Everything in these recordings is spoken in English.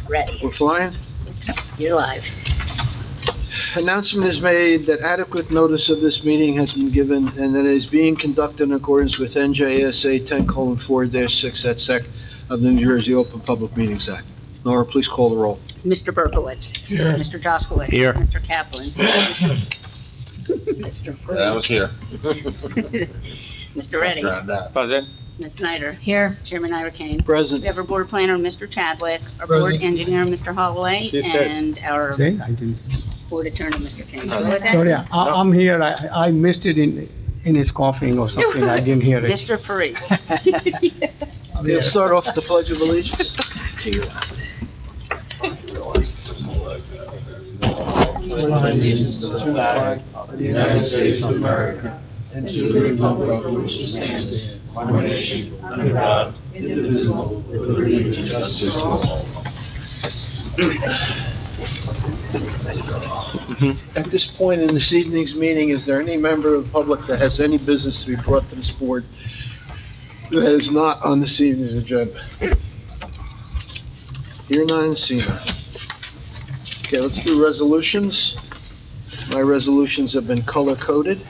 Ready. We're flying? You're live. Announcement is made that adequate notice of this meeting has been given and that it is being conducted in accordance with NJSA 10:4-6 at sec of the New Jersey Open Public Meetings Act. Nora, please call the roll. Mr. Berkowitz. Here. Mr. Jaskowitz. Here. Mr. Kaplan. Mr. I was here. Mr. Reddy. Present. Ms. Snyder. Here. Chairman Ira Kane. Present. We have our board planner, Mr. Chadwick, our board Present. engineer, Mr. Holloway, She said. and our I didn't. board attorney, Mr. King. Sorry, I'm here. I missed it in his coughing or something. I didn't hear it. Mr. Parikh. We'll start off with the Pledge of Allegiance. To you. Allegiance to the flag of the United States of America and to the republic for which it stands, one nation, under God, indivisible, with liberty and justice for all. At this point in this evening's meeting, is there any member of the public that has any business to be brought to this board that is not on this evening's agenda? Hear none, see none. Okay, let's do resolutions. My resolutions have been color-coded.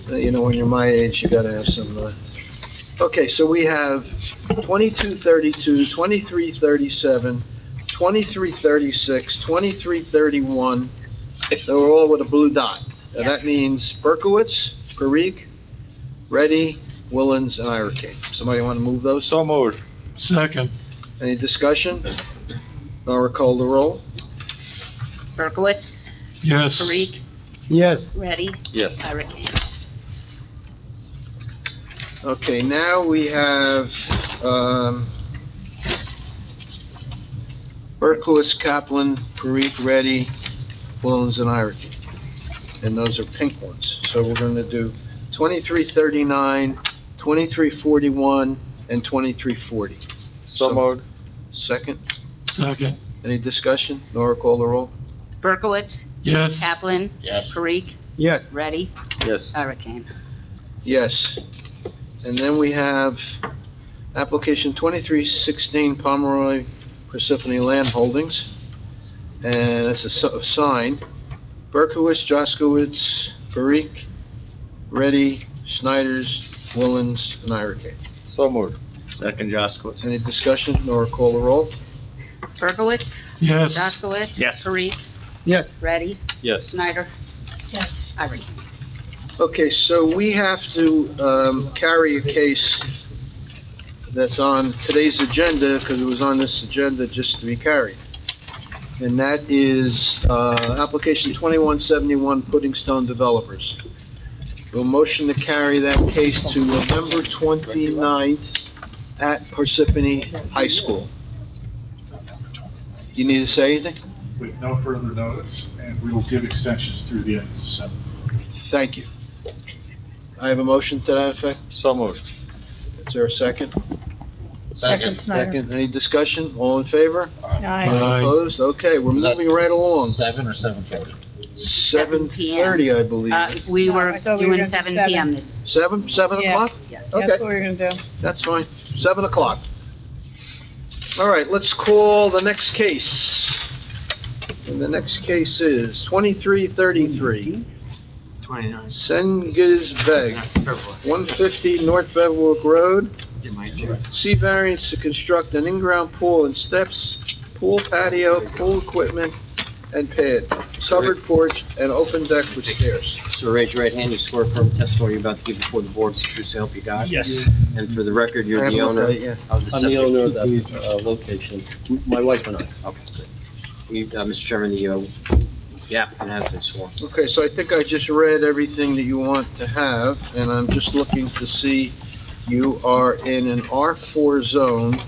You know, when you're my age, you gotta have some, Okay, so we have 2232, 2337, 2336, 2331. They're all with a blue dot. And that means Berkowitz, Parikh, Reddy, Willens, and Ira Kane. Somebody want to move those? So moved. Second. Any discussion? Nora, call the roll. Berkowitz. Yes. Parikh. Yes, Reddy. Yes. Ira Kane. Okay, now we have, Berkowitz, Kaplan, Parikh, Reddy, Willens, and Ira Kane. And those are pink ones. So we're gonna do 2339, 2341, and 2340. So moved. Second, Second. any discussion? Nora, call the roll. Berkowitz. Yes. Kaplan. Yes. Parikh. yes, Reddy. Yes. Ira Kane. Yes. And then we have application 2316 Pomeroy Parsippany Land Holdings. And it's a sign. Berkowitz, Jaskowitz, Parikh, Reddy, Snyder's, Willens, and Ira Kane. So moved. Second, Jaskowitz. Any discussion? Nora, call the roll. Berkowitz. Yes. Jaskowitz. Yes. Parikh. yes. Reddy. Yes. Snyder. Yes. Ira Kane. Okay, so we have to carry a case that's on today's agenda, because it was on this agenda just to be carried. And that is application 2171 Pudding Stone Developers. We'll motion to carry that case to November 29th at Parsippany High School. You need to say anything? With no further notice, and we will give extensions through the end of December. Thank you. I have a motion to that effect. So moved. Is there a second? Second, Snyder. Second. Any discussion? All in favor? Aye. Opposed? Okay, we're moving right along. 7 or 7:30? 7:30, I believe. We were I thought we were doing gonna do 7 PM this, 7 Yeah. o'clock? yes. That's Okay. what we're gonna do. That's fine. 7 o'clock. All right, let's call the next case. And the next case is 2333. 29. Sengiz Beg, 150 North Bevwick Road. C variance to construct an in-ground pool and steps, pool patio, pool equipment, and pad, covered porch, and open deck with stairs. So raise your right hand, you swear firm testimony you're about to give before the board is true so help you God? Yes. And for the record, you're I the haven't owner looked at it of the I'm the septic? owner of that location, my wife and I. Okay, good. Mr. Chairman, the applicant has been sworn. Okay, so I think I just read everything that you want to have, and I'm just looking to see, you are in an R4 zone.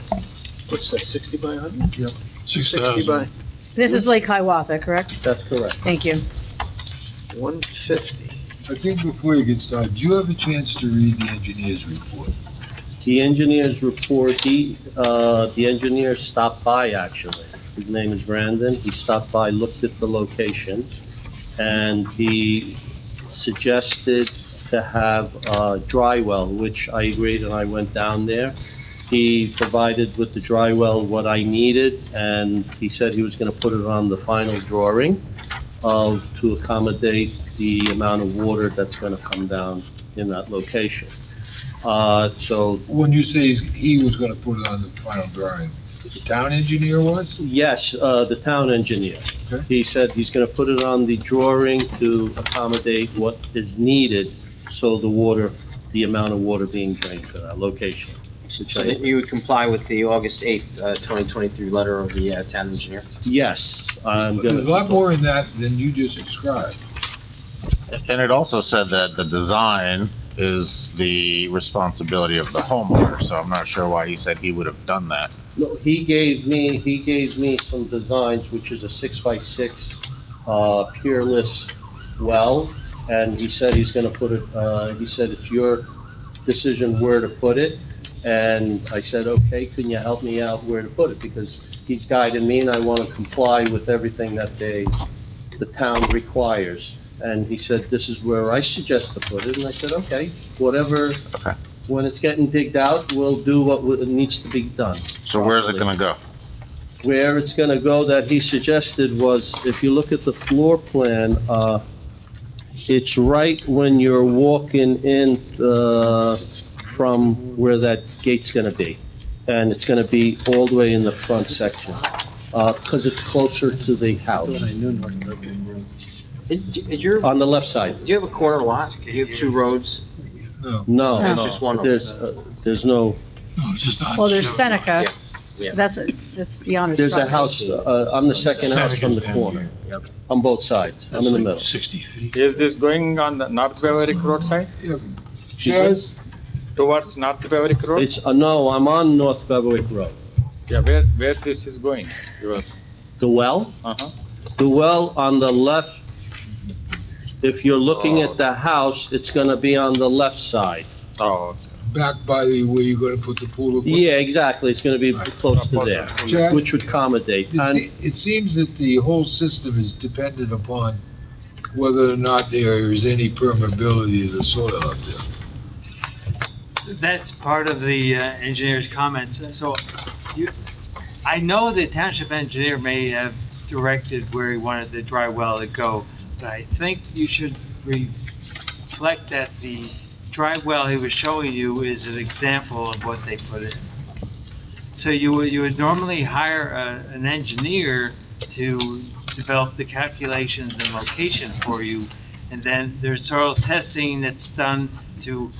What's that, 60 by 100? Yep. 60 by This is Lake Hiawatha, correct? That's correct. Thank you. 150. I think before you get started, do you have a chance to read the engineer's report? The engineer's report, the engineer stopped by, actually. His name is Brandon. He stopped by, looked at the location, and he suggested to have a dry well, which I agreed, and I went down there. He provided with the dry well what I needed, and he said he was gonna put it on the final drawing to accommodate the amount of water that's gonna come down in that location. So, When you say he was gonna put it on the final drawing, the town engineer was? yes, the town engineer. Okay. He said he's gonna put it on the drawing to accommodate what is needed, so the amount of water being drained for that location. Which So I- that you would comply with the August 8th, 2023 letter of the town engineer? Yes, I'm There's a lot gonna, more in that than you just described. And it also said that the design is the responsibility of the homeowner, so I'm not sure why he said he would have done that. no, he gave me some designs, which is a 6x6, peerless well, and he said he's gonna put it, he said it's your decision where to put it. And I said, okay, can you help me out where to put it? Because he's guiding me and I want to comply with everything that the town requires. And he said, this is where I suggest to put it. And I said, okay, whatever, Okay. when it's getting digged out, we'll do what needs to be done. So where's it gonna go? Where it's gonna go that he suggested was, if you look at the floor plan, it's right when you're walking in, from where that gate's gonna be. And it's gonna be all the way in the front section, 'cause it's closer to the house, Is your, on the left side. do you have a corner lot? Do you have two roads? No, No, There's no, just one. there's no, no, it's just not. Well, there's Seneca. Yeah. That's beyond his there's a property. house, I'm the second house from the corner, on both sides, I'm in the middle. 60 feet. Is this going on the North Bavaric Road side, Yeah. Chaz, towards North Bavaric Road? It's, no, I'm on North Beverwick Road. Yeah, where this is going? The well? Uh-huh. The well on the left, if you're looking at the house, it's gonna be on the left side. Oh, okay. back by the, where you're gonna put the pool. Yeah, exactly, it's gonna be close to there, Chaz? which would accommodate. And It seems that the whole system is dependent upon whether or not there is any permeability of the soil up there. That's part of the engineer's comments. So I know the township engineer may have directed where he wanted the dry well to go, but I think you should reflect that the dry well he was showing you is an example of what they put in. So you would normally hire an engineer to develop the calculations and location for you, and then there's soil testing that's done to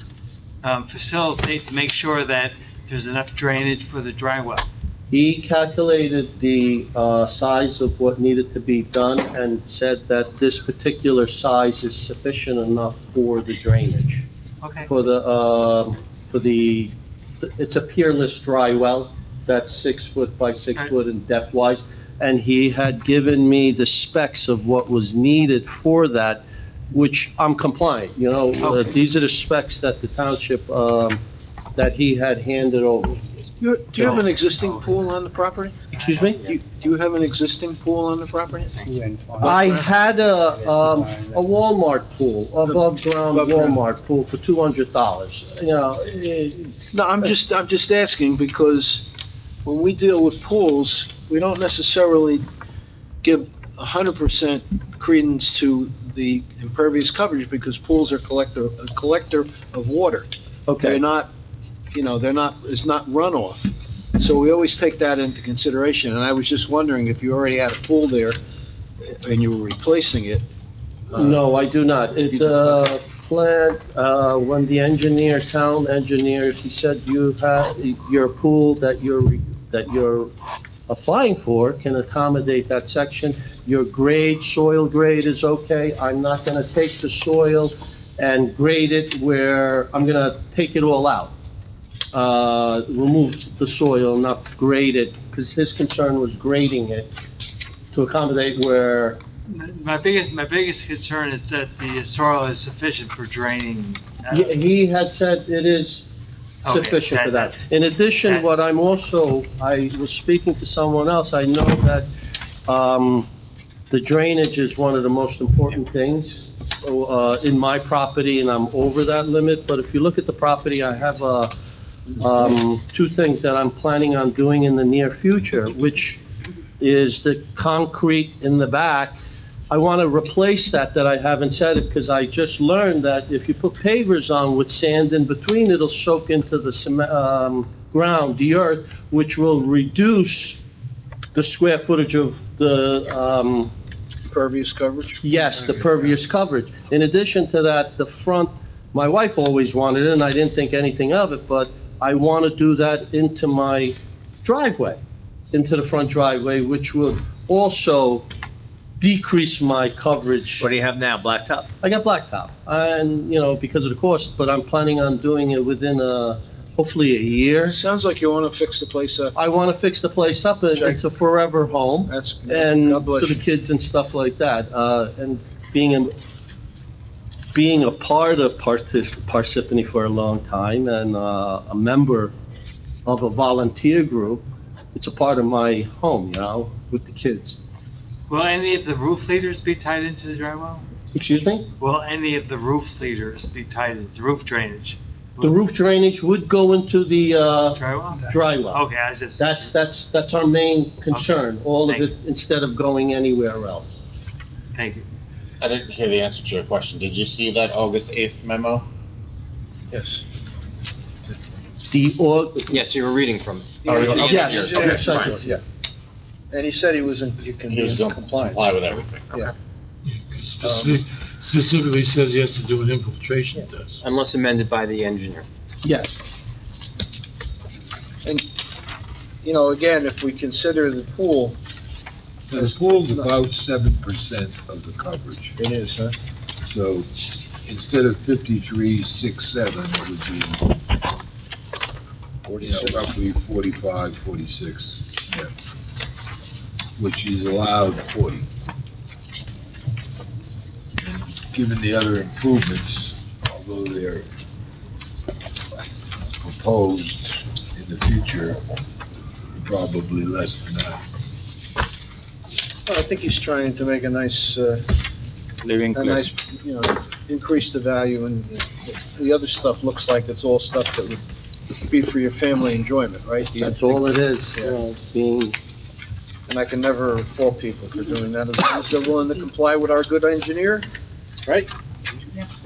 facilitate, to make sure that there's enough drainage for the dry well. he calculated the, size of what needed to be done and said that this particular size is sufficient enough for the drainage. Okay. For the, it's a peerless dry well, that's 6 foot by 6 foot in depth wise. And he had given me the specs of what was needed for that, which I'm compliant, you know, Okay. these are the specs that the township, that he had handed over. Do you have an existing pool on the property? Excuse me? Do you have an existing pool on the property? I had a Walmart pool, above ground Above ground. Walmart pool for $200, you know, No, I'm just asking because when we deal with pools, we don't necessarily give 100% credence to the impervious coverage because pools are a collector of water. okay. They're not, it's not runoff. So we always take that into consideration, and I was just wondering if you already had a pool there and you were replacing it. No, I do not. Plant, when the town engineer, he said you have, your pool that you're applying for can accommodate that section. Your grade, soil grade is okay. I'm not gonna take the soil and grade it where I'm gonna take it all out. Remove the soil, not grade it, because his concern was grading it to accommodate where, My biggest concern is that the soil is sufficient for draining. he had said it is Okay, sufficient for that. In addition, what I was speaking to someone else, I know that, the drainage is one of the most important things, in my property, and I'm over that limit, but if you look at the property, I have two things that I'm planning on doing in the near future, which is the concrete in the back. I want to replace that I haven't said it, because I just learned that if you put pavers on with sand in between, it'll soak into the ground, the earth, which will reduce the square footage of the, Pervious coverage? yes, the pervious coverage. In addition to that, the front, my wife always wanted it, and I didn't think anything of it, but I want to do that into my driveway, into the front driveway, which would also decrease my coverage. What do you have now, blacktop? I got blacktop, and, because of the cost, but I'm planning on doing it within, hopefully a year. Sounds like you want to fix the place up. I want to fix the place up, and it's a forever home, That's, and God bless for the you. kids and stuff like that, and being a part of Parsippany for a long time, and, a member of a volunteer group, it's a part of my home, with the kids. Will any of the roof leaders be tied into the dry well? Excuse me? Will any of the roof leaders be tied into roof drainage? The roof drainage would go into the, Dry well? dry well. Okay, I was just. That's our main concern, all of Thank it, instead of going anywhere else. Thank you. I didn't hear the answer to your question. Did you see that August 8th memo? Yes. Yes, you were reading from it. Yes, Yeah. yes, I did, yeah. And he said he was in, you can He be was in going to compliance. comply with everything. Yeah. Specifically says he has to do an infiltration test. Unless amended by the engineer. Yes. And, again, if we consider the pool, The pool's about 7% of the coverage. it is, huh? So instead of 53.67, it would be, roughly 45, 46, yeah. Which is allowed 40. And given the other improvements, although they're proposed in the future, probably less than that. Well, I think he's trying to make a nice, Living place. increase the value, and the other stuff looks like it's all stuff that would be for your family enjoyment, right? That's all it is, being, And I can never fault people for doing that, as long as they're willing to comply with our good engineer, right?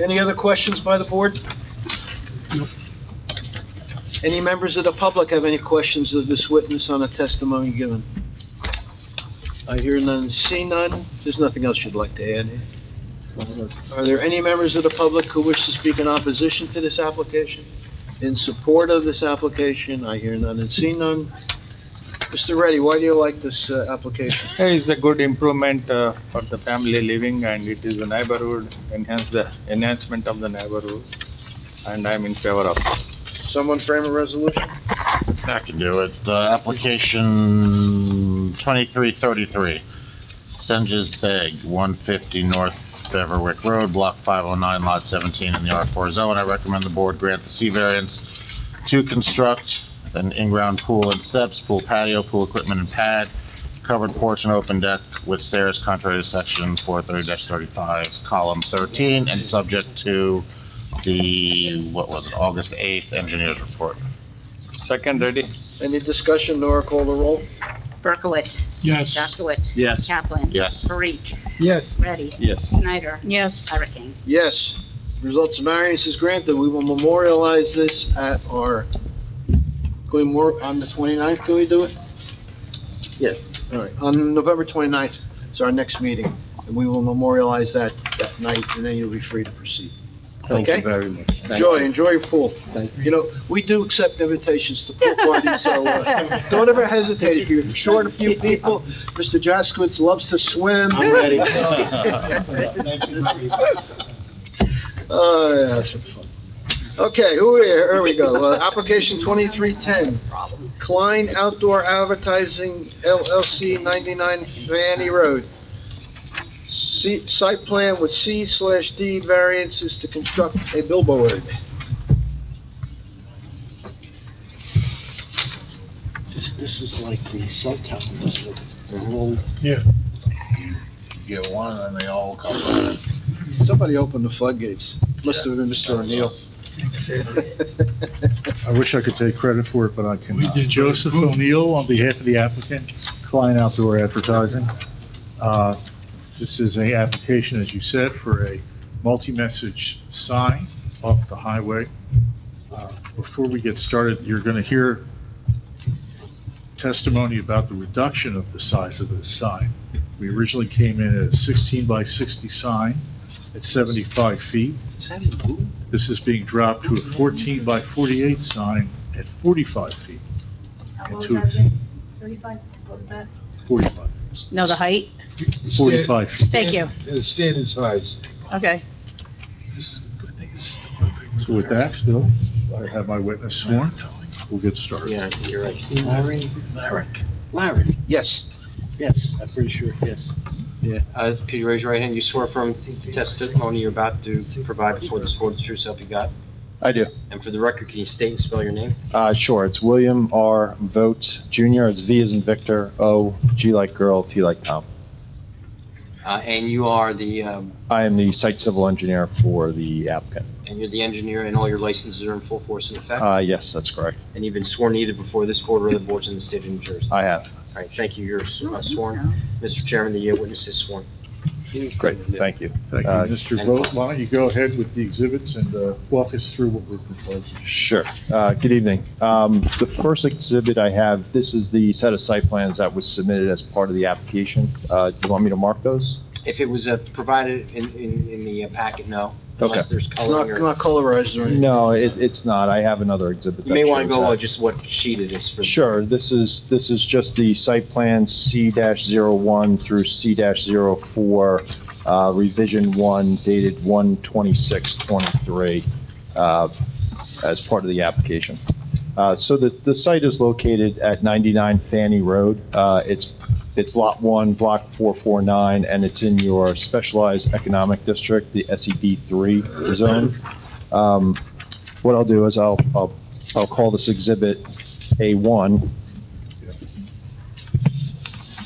Any other questions by the board? Any members of the public have any questions of this witness on the testimony given? I hear none, see none. There's nothing else you'd like to add? Are there any members of the public who wish to speak in opposition to this application? In support of this application? I hear none and see none. Mr. Reddy, why do you like this application? It's a good improvement for the family living, and it is a neighborhood, enhancement of the neighborhood, and I'm in favor of it. Someone frame a resolution? I can do it. Application 2333, Senges Beg, 150 North Beverwick Road, Block 509, Lot 17 in the R4 zone. I recommend the board grant the C variance to construct an in-ground pool and steps, pool patio, pool equipment and pad, covered porch and open deck with stairs contrary to section 430-35, column 13, and subject to the, August 8th engineer's report. Second ready? Any discussion, Nora, call the roll? Berkowitz. Yes. Jaskowitz. Yes. Kaplan. Yes. Parikh. Yes. Ready. Yes. Snyder. Yes. Hurricane. Yes. Results of variance is granted. We will memorialize this at our, on the 29th, can we do it? Yes. All right, on November 29th is our next meeting, and we will memorialize that night, and then you'll be free to proceed. Thank Okay? you very much. Enjoy your pool. Thank you. We do accept invitations to pool parties, so don't ever hesitate. If you're short a few people, Mr. Jaskowitz loves to swim. I'm ready. Oh, yeah, that's fun. Okay, here we go. Application 2310, Klein Outdoor Advertising LLC, 99 Fanny Road. Site plan with C/D variances to construct a billboard. This is like the cell tower, isn't it? Yeah. Get one and they all come. Somebody opened the floodgates. Must have been Mr. O'Neill. I wish I could take credit for it, but I We cannot. did Joseph good. O'Neill, on behalf of the applicant, Klein Outdoor Advertising. This is a application, as you said, for a multi-message sign off the highway. Before we get started, you're going to hear testimony about the reduction of the size of this sign. We originally came in at a 16 by 60 sign at 75 feet. This is being dropped to a 14 by 48 sign at 45 feet. How was that again? 35, what was that? 45, No, the height? 45 feet. Thank you. The standard size. Okay. So with that, Bill, I have my witness sworn. We'll get started. Yeah, you're right. Larry? Yes. Yes, I'm pretty sure, yes. Yeah, could you raise your right hand? You swear from the testimony you're about to provide before this board the true self you got? I do. And for the record, can you state and spell your name? Sure. It's William R. Vogt Jr. It's V as in Victor, O, G like girl, T like Tom. And you are the, I am the site civil engineer for the applicant. and you're the engineer, and all your licenses are in full force and effect? Yes, that's correct. And you've been sworn either before this board or other boards in the state of New Jersey? I have. All right, thank you. You're sworn. Mr. Chairman, the witness is sworn. Great, thank you. Thank you. Mr. Vogt, why don't you go ahead with the exhibits and walk us through what we're proposing? Sure. Good evening. The first exhibit I have, this is the set of site plans that was submitted as part of the application. Do you want me to mark those? If it was provided in the packet, no. Okay. Unless there's It's coloring not, or... not colorized or anything? No, it's not. I have another exhibit You that may want to shows go that. just what sheet it is for. Sure, this is just the site plan C-01 through C-04, revision 1 dated 1/26/23, as part of the application. So the site is located at 99 Fanny Road. It's Lot 1, Block 449, and it's in your Specialized Economic District, the SED3 zone. What I'll do is I'll call this exhibit A1.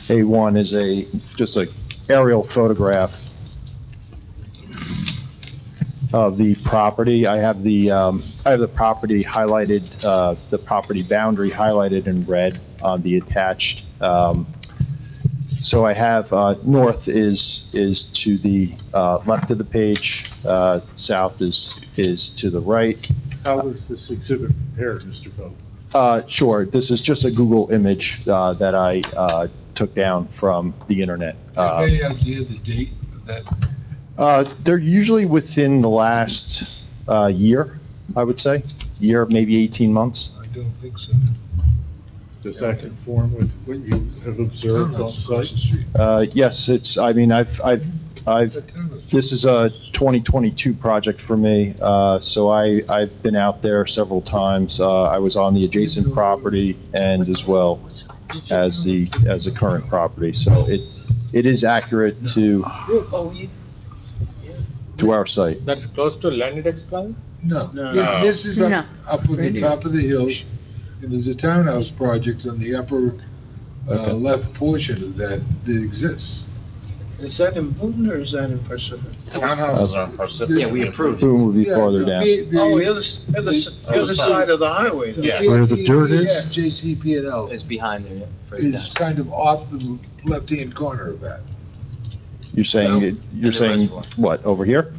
A1 is just a aerial photograph of the property. I have the property highlighted, the property boundary highlighted in red on the attached. So I have, north is to the, left of the page, south is to the right. How was this exhibit prepared, Mr. Vogt? Sure, this is just a Google image, that I, took down from the internet. Any idea the date of that? They're usually within the last, year, I would say, year, maybe 18 months. I don't think so. Does that conform with what you have observed on site? Yes, this is a 2022 project for me, so I've been out there several times. I was on the adjacent property and as well as the current property, so it is accurate to our site. That's close to Landed Plan? No. No. This is No. up on the top of the hill, and there's a townhouse project on the upper, Okay. left portion of that exists. Is that in Boone or is that in Parsippany? Townhouses are on Parsippany. Yeah, we approved it. Boom would be Yeah, farther down. Oh, the other side of the highway, though. Yeah. Where the dirt is? Yeah, JCP&L It's behind there, yeah. further is down. kind of off the left-hand corner of that. You're saying, And you're the saying, reservoir. what, over here?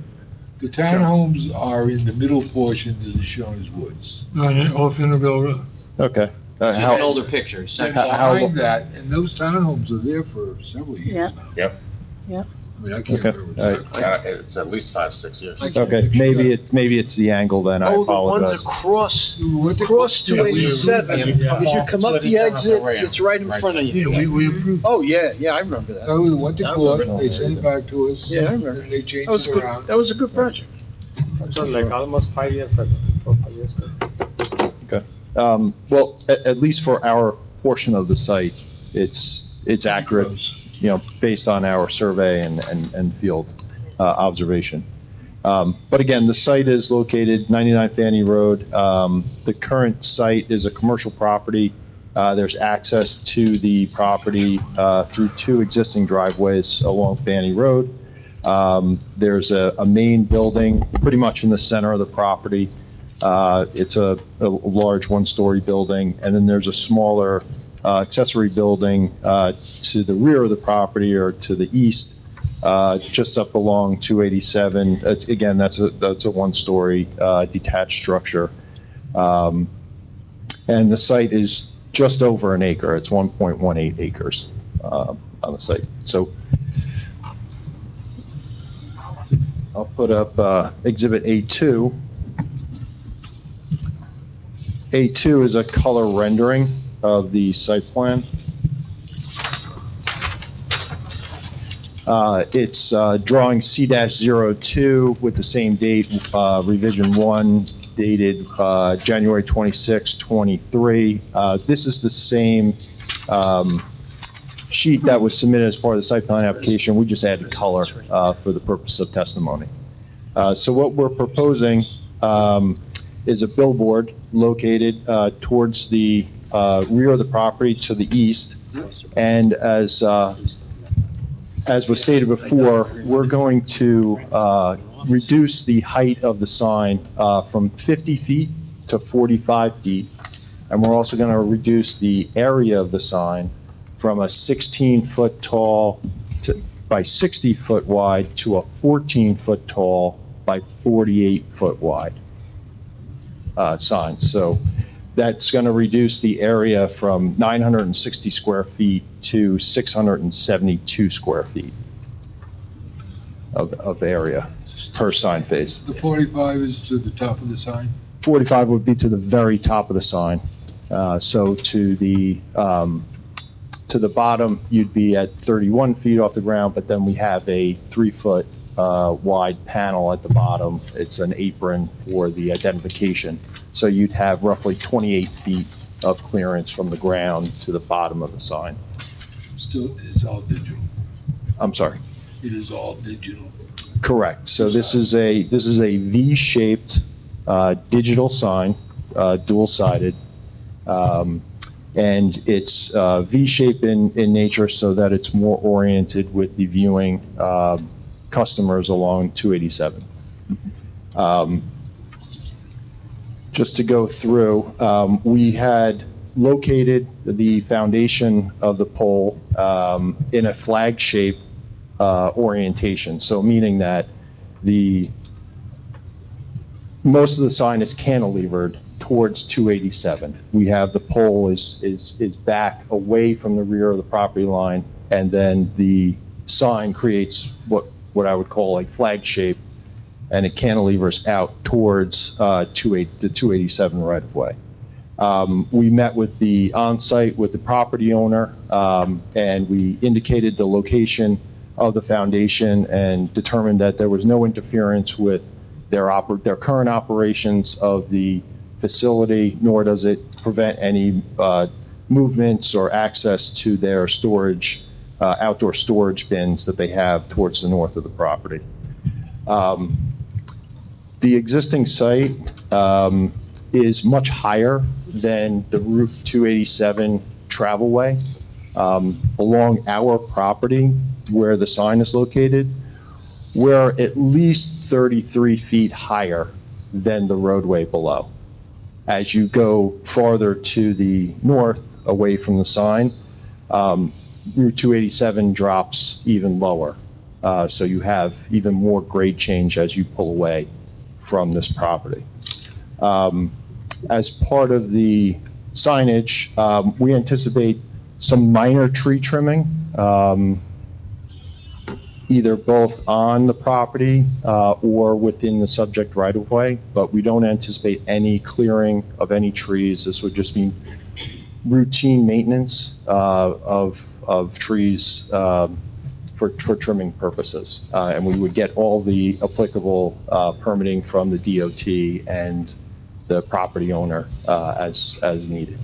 The townhomes are in the middle portion that is shown as woods. Off Interville Road. Okay. It's an How, older picture. It's And not- behind that, and those townhomes are there for several years Yeah. now. Yep. Yeah. I mean, I can't Okay, remember. all right. exactly. It's at least 5-6 years. okay, maybe it's the angle then, I Oh, the ones apologize. across, What the- across Yeah, we 287. approved As that. you come up the exit, it's right in front of you. Yeah, we approved. Oh, yeah, I remember that. Oh, we went to I court, remember. they sent it back to us. Yeah, I remember. And they changed That was it good, around. that was a good project. So like almost 5 years ago, 4 5 years ago. Okay. Well, at least for our portion of the site, it's accurate, based on our survey and field observation. But again, the site is located 99 Fanny Road. The current site is a commercial property. There's access to the property through 2 existing driveways along Fanny Road. There's a main building pretty much in the center of the property. It's a large one-story building, and then there's a smaller accessory building to the rear of the property or to the east, just up along 287. Again, that's a one-story detached structure. And the site is just over an acre. It's 1.18 acres on the site. So I'll put up Exhibit A2. A2 is a color rendering of the site plan. It's drawing C-02 with the same date, revision 1, dated January 26, 23. This is the same sheet that was submitted as part of the site plan application. We just added color for the purpose of testimony. So what we're proposing is a billboard located towards the rear of the property to the east. And as was stated before, we're going to reduce the height of the sign from 50 feet to 45 feet. And we're also going to reduce the area of the sign from a 16-foot tall by 60-foot wide to a 14-foot tall by 48-foot wide sign. So that's going to reduce the area from 960 square feet to 672 square feet of area per sign face. The 45 is to the top of the sign? 45 would be to the very top of the sign. So to the bottom, you'd be at 31 feet off the ground, but then we have a 3-foot wide panel at the bottom. It's an apron for the identification. So you'd have roughly 28 feet of clearance from the ground to the bottom of the sign. Still, it's all digital. I'm sorry. It is all digital. Correct. So this is a V-shaped digital sign, dual-sided, and it's V-shaped in nature so that it's more oriented with the viewing customers along 287. Just to go through, we had located the foundation of the pole in a flag shape orientation. So meaning that most of the sign is cantilevered towards 287. We have the pole is back away from the rear of the property line, and then the sign creates what I would call a flag shape, and it cantilevers out towards the 287 right of way. We met with the on-site with the property owner, and we indicated the location of the foundation and determined that there was no interference with their current operations of the facility, nor does it prevent any movements or access to their storage, outdoor storage bins that they have towards the north of the property. The existing site is much higher than the Route 287 travelway. Along our property, where the sign is located, we're at least 33 feet higher than the roadway below. As you go farther to the north, away from the sign, Route 287 drops even lower. So you have even more grade change as you pull away from this property. As part of the signage, we anticipate some minor tree trimming, either both on the property or within the subject right-of-way, but we don't anticipate any clearing of any trees. This would just be routine maintenance of trees for trimming purposes. And we would get all the applicable permitting from the DOT and the property owner as needed.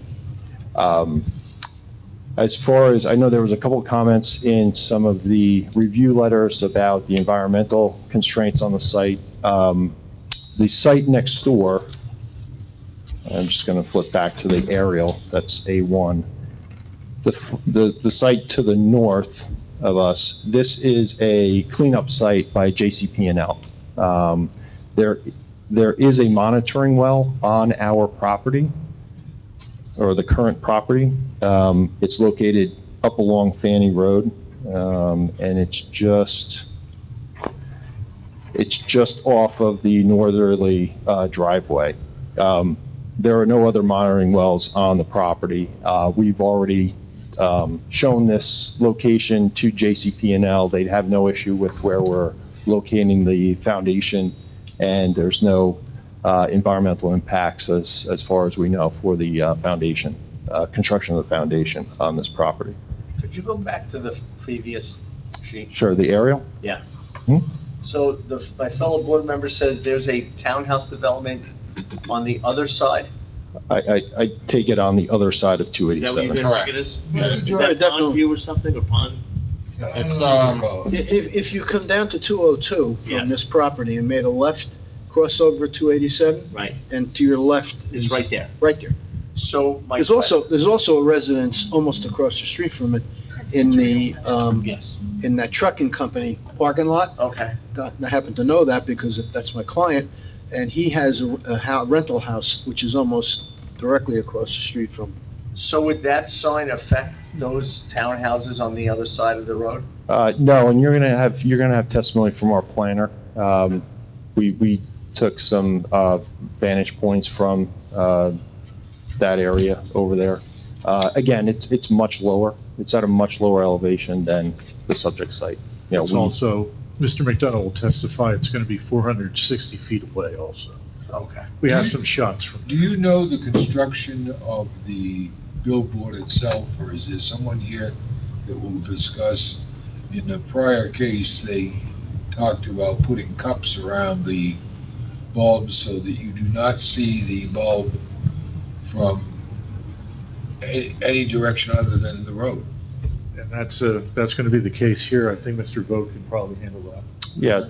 As far as, I know there was a couple of comments in some of the review letters about the environmental constraints on the site. The site next door, I'm just going to flip back to the aerial, that's A1. The site to the north of us, this is a cleanup site by JCP&L. There is a monitoring well on our property, or the current property. It's located up along Fanny Road, and it's just off of the northerly driveway. There are no other monitoring wells on the property. We've already shown this location to JCP&L. They'd have no issue with where we're locating the foundation, and there's no environmental impacts as far as we know for the foundation, construction of the foundation on this property. Could you go back to the previous sheet? Sure, the aerial? Yeah. Hmm? So my fellow board member says there's a townhouse development on the other side? I take it on the other side of Is that what you 287. guys think it is? Is Right, that definitely. pond view or something, or pond? It's, if you come down to 202 Yeah. from this property and made a left, cross over 287, Right, and to your left is... it's right there. Right there. So my. There's also a residence almost across the street from it in the, Yes, in that trucking company parking lot. okay. I happen to know that because that's my client, and he has a rental house, which is almost directly across the street from. So would that sign affect those townhouses on the other side of the road? No, and you're gonna have testimony from our planner. We took some vantage points from that area over there. Again, it's much lower. It's at a much lower elevation than the subject site. You know, It's also, Mr. McDonough will testify it's going to be 460 feet away also. Okay. We have some shots from. Do you know the construction of the billboard itself, or is there someone here that will discuss? In the prior case, they talked about putting cups around the bulbs so that you do not see the bulb from any direction other than the road. And that's going to be the case here. I think Mr. Vogt can probably handle that. Yeah,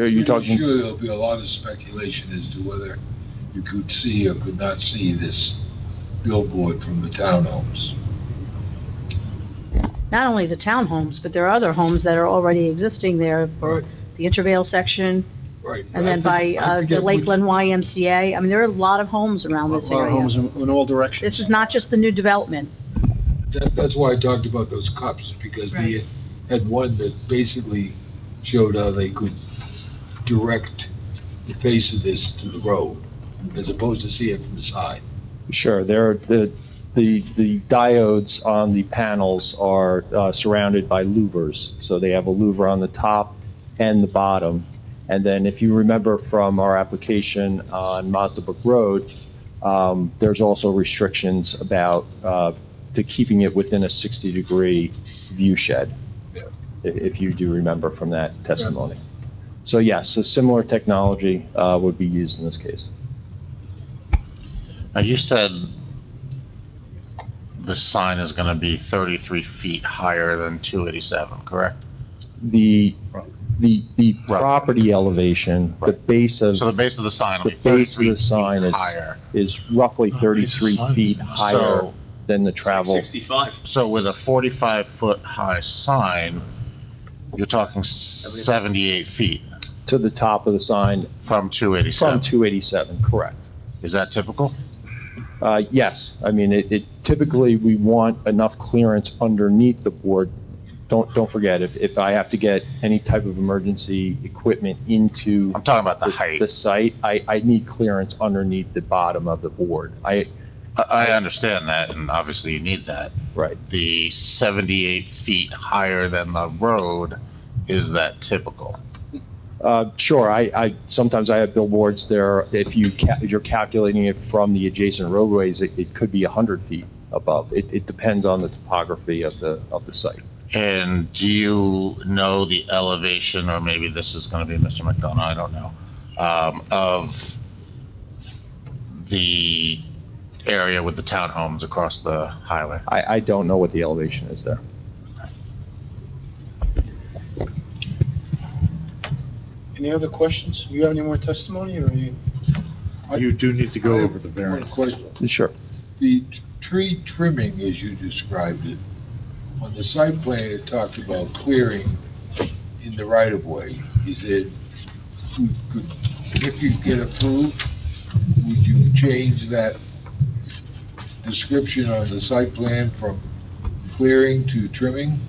are you I'm talking? sure there'll be a lot of speculation as to whether you could see or could not see this billboard from the townhomes. Not only the townhomes, but there are other homes that are already existing there for Right. the Intervale section, Right. and then by I the forget which- Lakeland YMCA. I mean, there are a lot of homes around A this lot of area. homes in all directions. This is not just the new development. That's why I talked about those cups, because we Right. had one that basically showed how they could direct the face of this to the road, as opposed to see it from the side. Sure, the diodes on the panels are surrounded by louvers. So they have a louver on the top and the bottom. And then if you remember from our application on Mazda Brook Road, there's also restrictions about to keeping it within a 60-degree view shed, Yeah. if you do remember from that testimony. So yes, a similar technology would be used in this case. Now, you said the sign is going to be 33 feet higher than 287, correct? The property elevation, the Right. base of, So the base of the sign will the be base of 33 the sign feet is, higher. is roughly 33 feet higher So, than the travel. 65. so with a 45-foot high sign, you're talking 78 feet To the top of the sign from 287. from 287, correct. Is that typical? Yes, I mean, it typically, we want enough clearance underneath the board. Don't forget, if I have to get any type of emergency equipment into I'm talking about the height. the site, I need clearance underneath the bottom of the board. I understand that, and obviously you need that. Right. The 78 feet higher than the road, is that typical? Sure, sometimes I have billboards there, if you're calculating it from the adjacent roadways, it could be 100 feet above. It depends on the topography of the site. And do you know the elevation, or maybe this is going to be Mr. McDonough, I don't know, of the area with the townhomes across the highway? I don't know what the elevation is there. Any other questions? You have any more testimony, or you? You do need to go I have over the one variance. question. Sure. The tree trimming, as you described it, on the site plan, it talked about clearing in the right-of-way. Is it, could if you get approved, would you change that description on the site plan from clearing to trimming?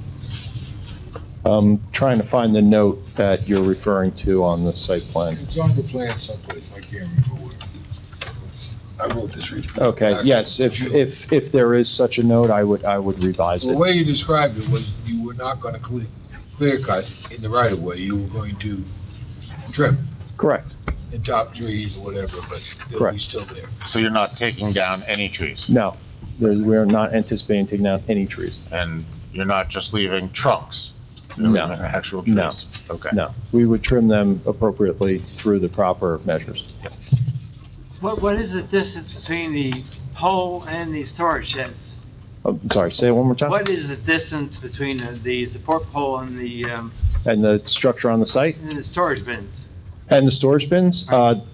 Trying to find the note that you're referring to on the site plan. It's on the plan someplace, I can't remember where. I wrote this report. Okay, yes, if there is such a note, I would revise The it. way you described it was you were not gonna clear cut in the right of way, you were going to trim Correct, and top trees or whatever, but they'll be Correct. still there. So you're not taking down any trees? no, we're not anticipating taking down any trees. And you're not just leaving trunks? You're No. leaving actual trees? No. Okay. No, we would trim them appropriately through the proper measures. What is the distance between the pole and the storage sheds? I'm sorry, say it one more time? What is the distance between the support pole and And the structure on the site? the storage bins? And the storage bins,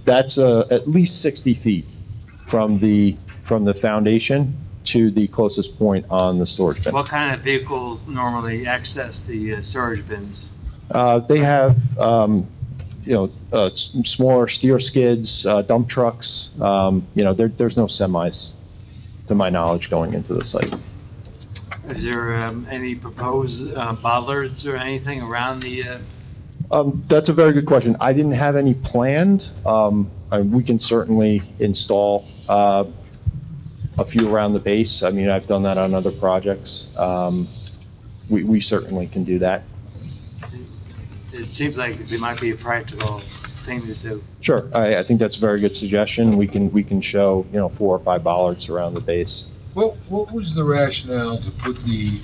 that's at least 60 feet from the foundation to the closest point on the storage bin. What kind of vehicles normally access the storage bins? They have, smaller steer skids, dump trucks, there's no semis, to my knowledge, going into the site. Is there any proposed bollards or anything around the, That's a very good question. I didn't have any planned. We can certainly install a few around the base. I mean, I've done that on other projects. We certainly can do that. it seems like it might be a practical thing to do. Sure, I think that's a very good suggestion. We can show, 4 or 5 bollards around the base. What was the rationale to put the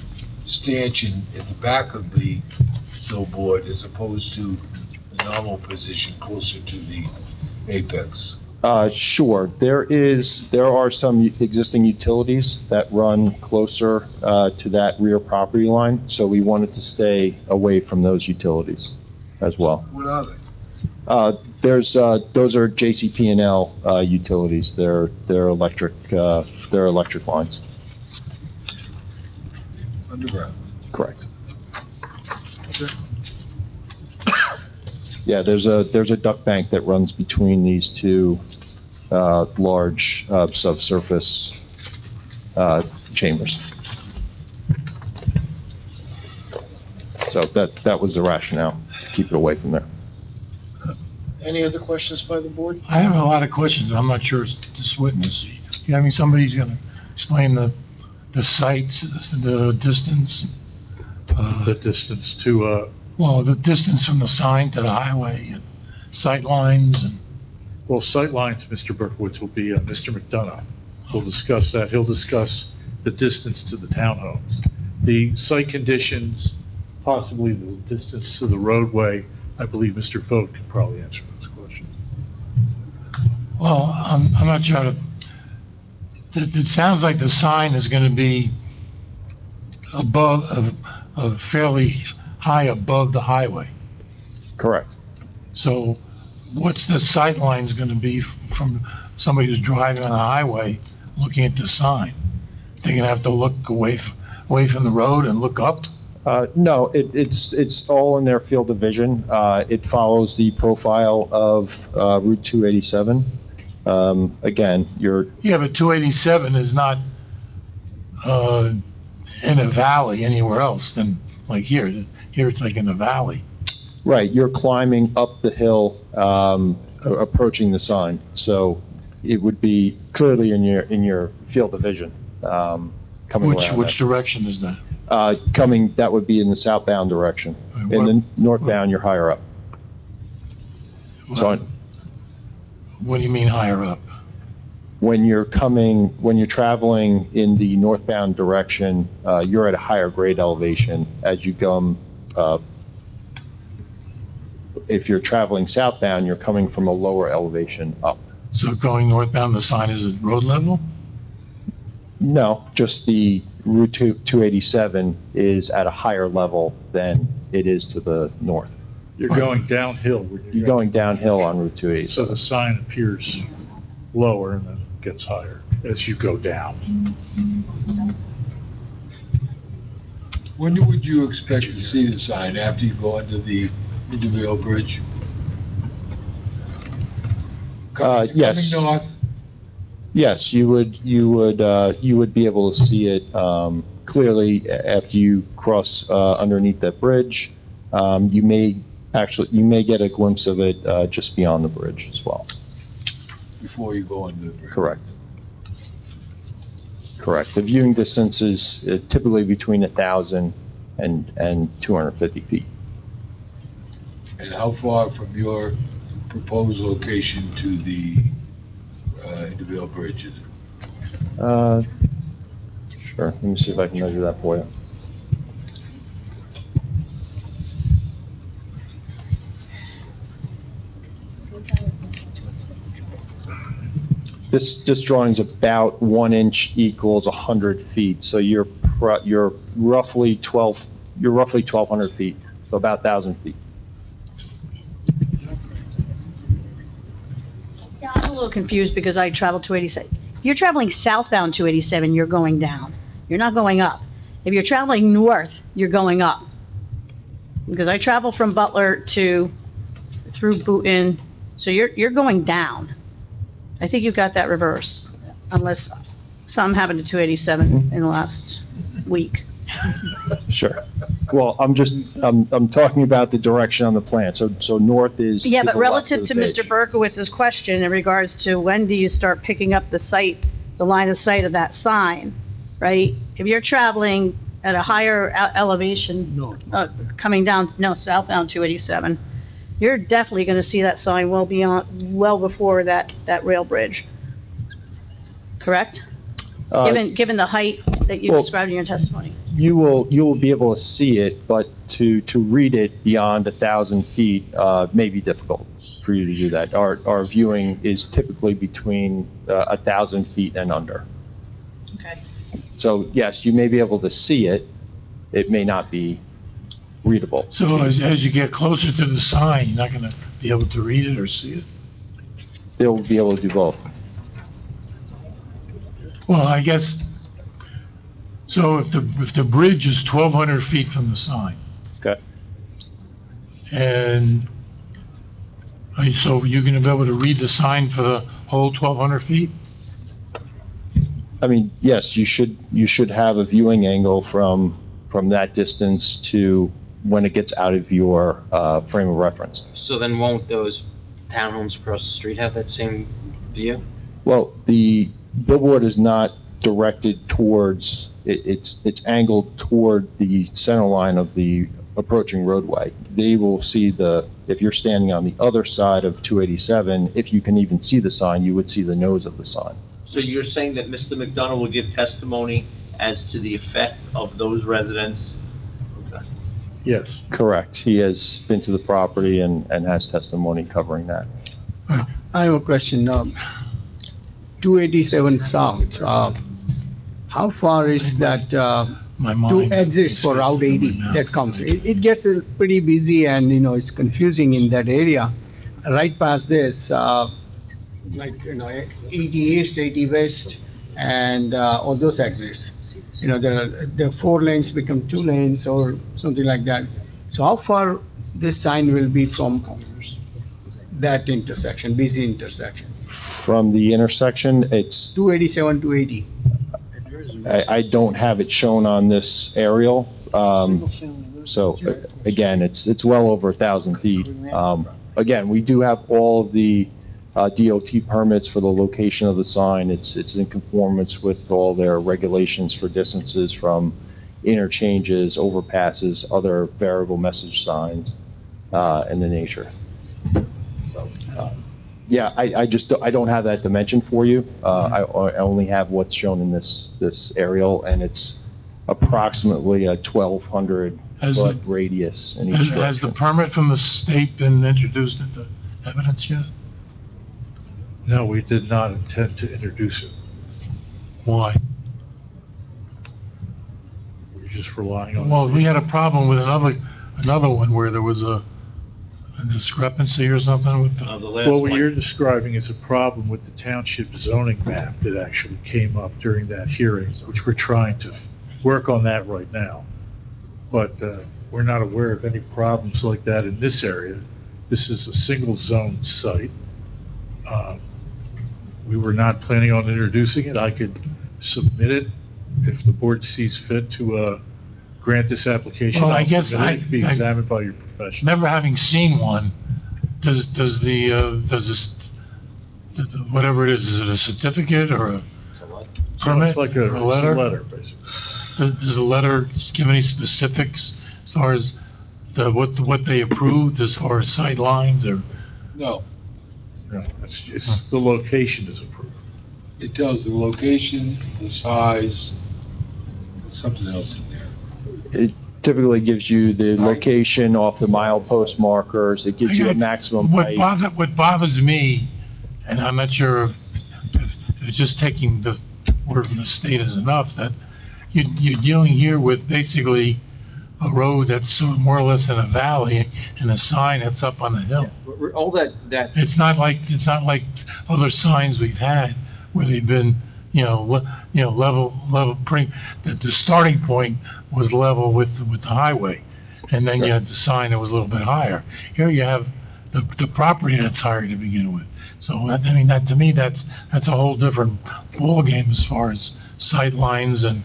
stanchion at the back of the billboard as opposed to the normal position closer to the apex? Sure, there are some existing utilities that run closer to that rear property line, so we wanted to stay away from those utilities as well. What are they? Those are JCP&L utilities. They're electric lines. Underground? Correct. Okay. Yeah, there's a duct bank that runs between these two large subsurface chambers. So that was the rationale, to keep it away from there. Any other questions by the board? I have a lot of questions, I'm not sure it's this witness. You have somebody's gonna explain the sites, the distance? The distance to, Well, the distance from the sign to the highway and sight lines and, well, sightlines, Mr. Berkowitz, will be Mr. McDonough. We'll discuss that. He'll discuss the distance to the townhomes. The site conditions, possibly the distance to the roadway, I believe Mr. Vogt can probably answer those questions. well, I'm not sure to, it sounds like the sign is gonna be fairly high above the highway. Correct. So what's the sight lines gonna be from somebody who's driving on the highway, looking at the sign? They're gonna have to look away from the road and look up? No, it's all in their field of vision. It follows the profile of Route 287. Again, Yeah, but 287 is not in a valley anywhere else than like here. Here it's like in a valley. right, you're climbing up the hill, approaching the sign. So it would be clearly in your field of vision, coming around. Which direction is that? That would be in the southbound direction. In the northbound, you're higher up. So What do you mean higher up? when you're traveling in the northbound direction, you're at a higher grade elevation. As you come, if you're traveling southbound, you're coming from a lower elevation up. So going northbound, the sign is at road level? No, just the Route 287 is at a higher level than it is to the north. You're going downhill. You're going downhill on Route So 287. the sign appears lower and then gets higher as you go down. When would you expect to see the sign? After you go under the Intervale Bridge? Yes. Coming north, Yes, you would be able to see it, clearly after you cross, underneath that bridge. You may get a glimpse of it, just beyond the bridge as well. Before you go into the bridge. Correct. Correct. The viewing distance is typically between 1,000 and 250 feet. And how far from your proposed location to the Intervale Bridge is it? Sure, let me see if I can measure that for you. This drawing's about 1 inch equals 100 feet, so you're roughly 1,200 feet, so about 1,000 feet. Yeah, I'm a little confused because I travel 287. If you're traveling southbound 287, you're going down. You're not going up. If you're traveling north, you're going up. Because I travel from Butler through Boonton, so you're going down. I think you've got that reversed, unless something happened to 287 in the last week. Sure. Well, I'm talking about the direction on the plan, so north is. Yeah, to but the left relative of to the Mr. page. Berkowitz's question in regards to when do you start picking up the line of sight of that sign, right? If you're traveling at a higher elevation, coming down, southbound 287, you're definitely going to see that sign well before that rail bridge. Correct? Given the height that you well, described in your testimony. You will be able to see it, but to read it beyond 1,000 feet may be difficult for you to do that. Our viewing is typically between 1,000 feet and under. Okay. So yes, you may be able to see it. It may not be readable. so as you get closer to the sign, you're not gonna be able to read it or see it? They'll be able to do both. Well, I guess, so if the bridge is 1,200 feet from the sign, Okay. and, so you're gonna be able to read the sign for the whole 1,200 feet? I mean, yes, you should have a viewing angle from that distance to when it gets out of your frame of reference. So then won't those townhomes across the street have that same view? Well, the billboard is not directed towards, it's angled toward the center line of the approaching roadway. They will see if you're standing on the other side of 287, if you can even see the sign, you would see the nose of the sign. So you're saying that Mr. McDonough will give testimony as to the effect of those residents? Yes. Correct. He has been to the property and has testimony covering that. I have a question. 287 South, how far is that, two exits for Route 80 that comes? It gets pretty busy and, it's confusing in that area. Right past this, 80 East, 80 West, and all those exits. The 4 lanes become 2 lanes or something like that. So how far this sign will be from that intersection, busy intersection? From the intersection, it's, 287 to 80. I don't have it shown on this aerial. So again, it's well over 1,000 feet. Again, we do have all of the DOT permits for the location of the sign. It's in conformance with all their regulations for distances from interchanges, overpasses, other variable message signs, and the nature. So, yeah, I don't have that dimension for you. I only have what's shown in this aerial, and it's approximately a 1,200 foot radius in each direction. Has the permit from the state been introduced into evidence yet? No, we did not intend to introduce it. Why? We're just relying on. Well, we had a problem with another one where there was a discrepancy or something with the last Well, what one. you're describing is a problem with the township zoning map that actually came up during that hearing, which we're trying to work on that right now. But we're not aware of any problems like that in this area. This is a single zone site. We were not planning on introducing it. I could submit it if the board sees fit to grant this application. Well, I I'll guess submit it to be I- examined by your professional. Never having seen one, does whatever it is it a certificate or a permit? It's like or a letter, basically. Does the letter give any specifics as far as what they approved as far as sight lines or? No, No, it's the location is approved. it tells the location, the size, something else in there. It typically gives you the location off the milepost markers, it gives you a maximum height. What bothers me, and I'm not sure if just taking the word from the state is enough, that you're dealing here with basically a road that's sort of more or less in a valley and a sign that's up on the hill. All that, It's not like other signs we've had where they've been, level, the starting point was level with the highway. And then you had the sign that was a little bit higher. Here you have the property that's higher to begin with. So, I mean, that, to me, that's a whole different ballgame as far as sight lines and,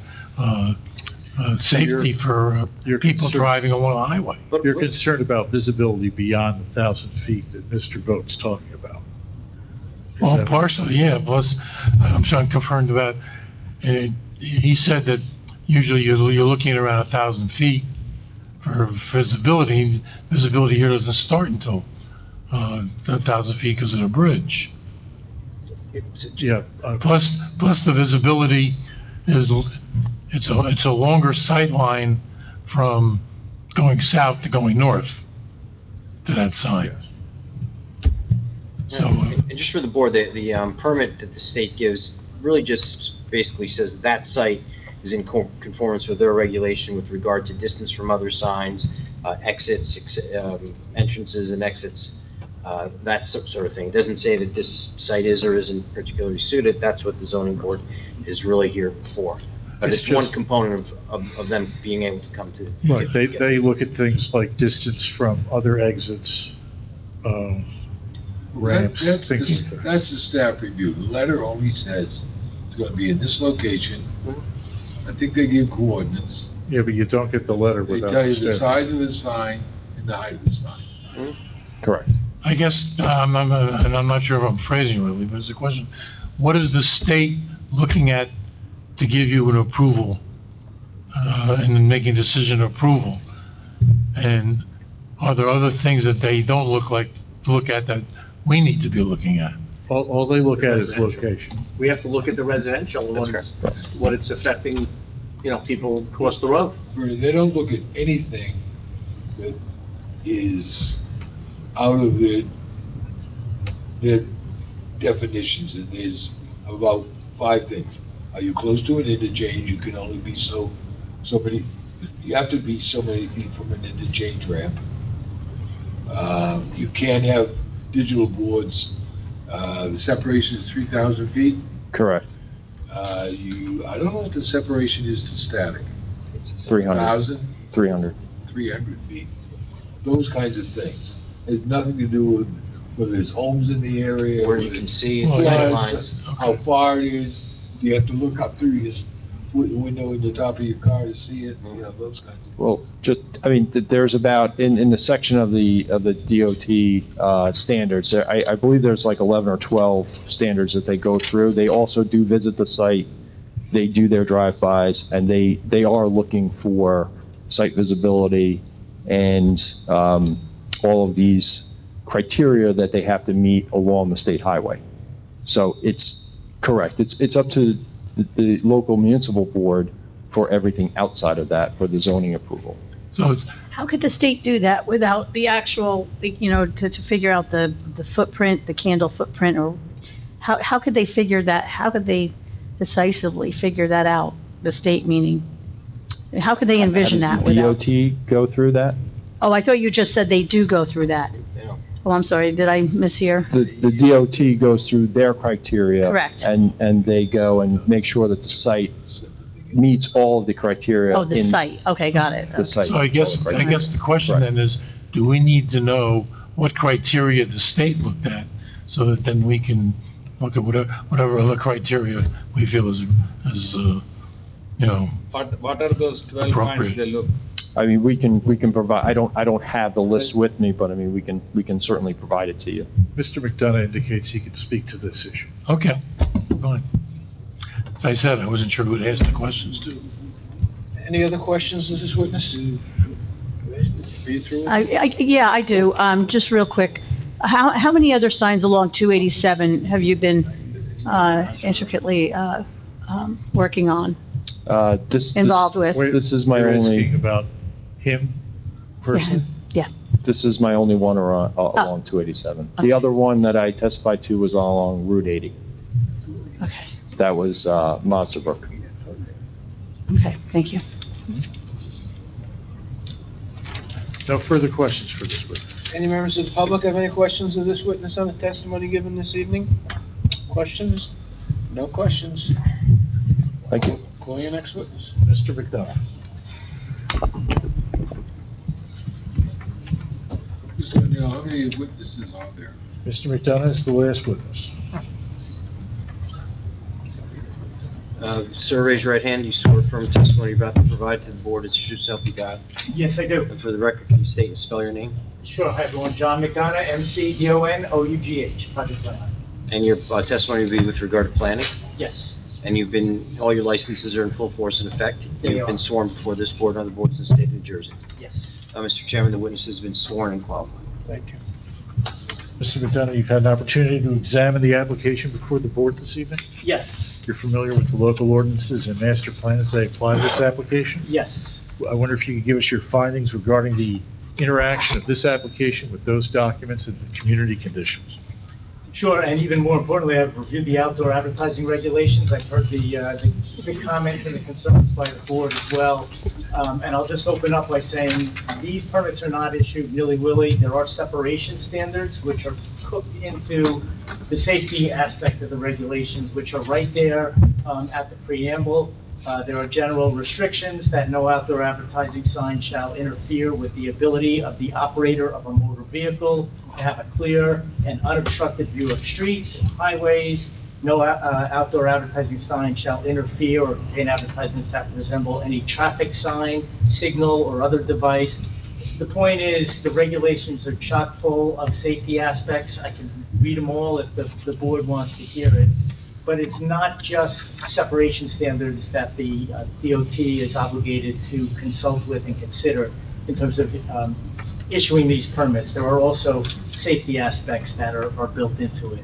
safety for you're people concerned- driving along the highway. You're concerned about visibility beyond the 1,000 feet that Mr. Voigt's talking about. Is Well, that- partially, yeah, plus, I'm sure I'm concerned about, he said that usually you're looking at around 1,000 feet for visibility. Visibility here doesn't start until, 1,000 feet because of the bridge. Yeah, Plus the visibility it's a longer sight line from going south to going north to that sign. So, and just for the board, the permit that the state gives really just basically says that site is in conformance with their regulation with regard to distance from other signs, exits, entrances and exits, that sort of thing. It doesn't say that this site is or isn't particularly suited. That's what the zoning board is really here for. But it's one component of them being able to come to. right, they look at things like distance from other exits, ramps, That's things like that. that's the staff review. The letter only says it's gonna be in this location. I think they give coordinates. Yeah, but you don't get the letter They without tell you the the staff. size of the sign and the height of the sign. Correct. I guess, and I'm not sure if I'm phrasing it really, but it's a question, what is the state looking at to give you an approval, and then making a decision of approval? And are there other things that they don't look at that we need to be looking at? All they look at is location. We have to look at the residential ones, what it's affecting, people across the road. They don't look at anything that is out of their definitions, and there's about 5 things. Are you close to an interchange? You can only be so many, you have to be so many feet from an interchange ramp. You can't have digital boards, the separation is 3,000 feet. Correct. I don't know what the separation is to static. 300. 1,000? 300. 300 feet, those kinds of things. Has nothing to do with whether there's homes in the area. Where you can see Well, sight yeah, lines. How far it is, do you have to look up through your window in the top of your car to see it, those kinds of. Well, there's about, in the section of the DOT standards, I believe there's like 11 or 12 standards that they go through. They also do visit the site, they do their drive-bys, and they are looking for site visibility and all of these criteria that they have to meet along the state highway. So it's correct. It's up to the local municipal board for everything outside of that for the zoning approval. So, How could the state do that without the actual, to figure out the footprint, the candle footprint, or how could they figure that, how could they decisively figure that out, the state meaning? How could they envision that How does without? the DOT go through that? Oh, I thought you just said they do go through that. Yeah. Oh, I'm sorry, did I mishear? The DOT goes through their criteria. Correct. And they go and make sure that the site meets all of the criteria. Oh, the in site, okay, got it. The site. so I guess the question then is, do we need to know what criteria the state looked at so that then we can look at whatever other criteria we feel is, you know, What are those 12 points appropriate. they look? I mean, we can provide, I don't have the list with me, but I mean, we can certainly provide it to you. Mr. McDonough indicates he can speak to this issue. Okay, fine. As I said, I wasn't sure who to ask the questions to. Any other questions of this witness? Are you through? Yeah, I do. Just real quick, how many other signs along 287 have you been intricately working on, involved with? This is my You're only, asking about him personally? Yeah. this is my only one along 287. The other one that I testified to was along Route 80. Okay. That was Monster Brook. Okay, thank you. No further questions for this witness. Any members of the public have any questions of this witness on the testimony given this evening? Questions? No questions. Thank you. Call your next witness. Mr. McDonough. Mr. O'Neill, how many witnesses are there? Mr. McDonough is the last witness. Sir, raise your right hand. You swear affirm testimony you're about to provide to the board is true self you got. Yes, I do. And for the record, can you state and spell your name? Sure. Hi, everyone. John McDonough, McDonough, project planner. And your testimony will be with regard to planning? Yes. And all your licenses are in full force and effect? They You've are. been sworn before this board and other boards in the state of New Jersey? Yes. Mr. Chairman, the witness has been sworn and qualified. Thank you. Mr. McDonough, you've had an opportunity to examine the application before the board this evening? Yes. You're familiar with the local ordinances and master plans that apply to this application? Yes. I wonder if you could give us your findings regarding the interaction of this application with those documents and the community conditions. Sure, and even more importantly, I've reviewed the outdoor advertising regulations. I've heard the comments and the concerns by the board as well. And I'll just open up by saying these permits are not issued nilly-willy. There are separation standards which are cooked into the safety aspect of the regulations, which are right there at the preamble. There are general restrictions that no outdoor advertising sign shall interfere with the ability of the operator of a motor vehicle to have a clear and unobstructed view of streets and highways. No outdoor advertising sign shall interfere or contain advertisements that resemble any traffic sign, signal, or other device. The point is, the regulations are chock full of safety aspects. I can read them all if the board wants to hear it. But it's not just separation standards that the DOT is obligated to consult with and consider in terms of issuing these permits. There are also safety aspects that are built into it.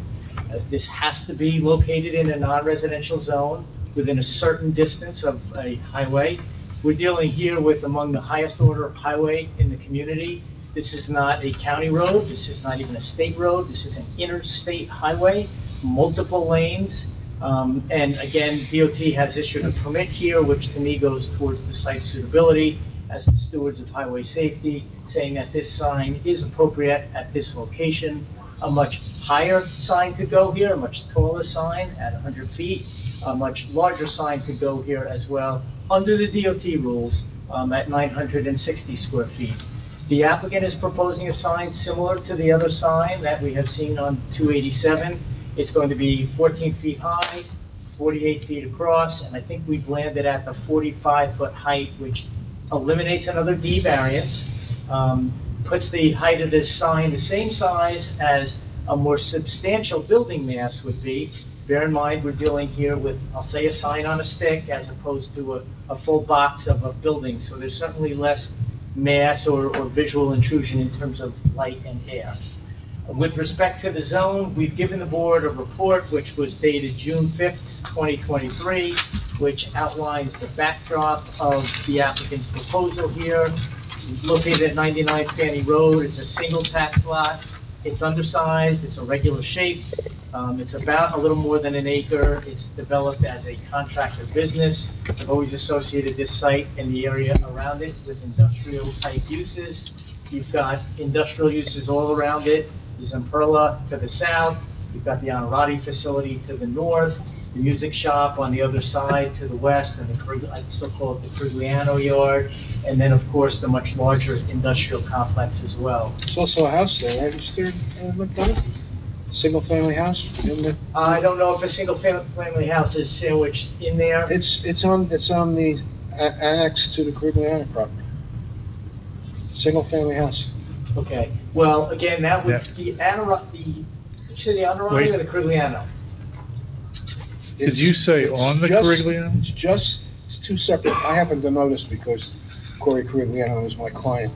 This has to be located in a non-residential zone within a certain distance of a highway. We're dealing here with among the highest order highway in the community. This is not a county road. This is not even a state road. This is an interstate highway, multiple lanes. And again, DOT has issued a permit here, which to me goes towards the site suitability as the stewards of highway safety, saying that this sign is appropriate at this location. A much higher sign could go here, a much taller sign at 100 feet. A much larger sign could go here as well, under the DOT rules, at 960 square feet. The applicant is proposing a sign similar to the other sign that we have seen on 287. It's going to be 14 feet high, 48 feet across, and I think we've landed at the 45-foot height, which eliminates another D variance, puts the height of this sign the same size as a more substantial building mass would be. Bear in mind, we're dealing here with, I'll say, a sign on a stick as opposed to a full box of a building. So there's certainly less mass or visual intrusion in terms of light and air. With respect to the zone, we've given the board a report which was dated June 5th, 2023, which outlines the backdrop of the applicant's proposal here. Located at 99 Fanny Road, it's a single tax lot. It's undersized, it's a regular shape. It's about a little more than an acre. It's developed as a contractor business. I've always associated this site and the area around it with industrial type uses. You've got industrial uses all around it. There's Imperla to the south. You've got the Honorati facility to the north, the music shop on the other side to the west, and I still call it the Crigliano yard, and then of course the much larger industrial complex as well. There's also a house there, right, Mr. McDonough? single-family house in the? I don't know if a single-family house is sandwiched in there. It's on the annex to the Carigliano property. Single-family house. Okay, well, again, that would be did you say the Adirondacks or the Carigliano? Did you say on the Carigliano? It's two separate, I happen to know this because Corey Carigliano is my client.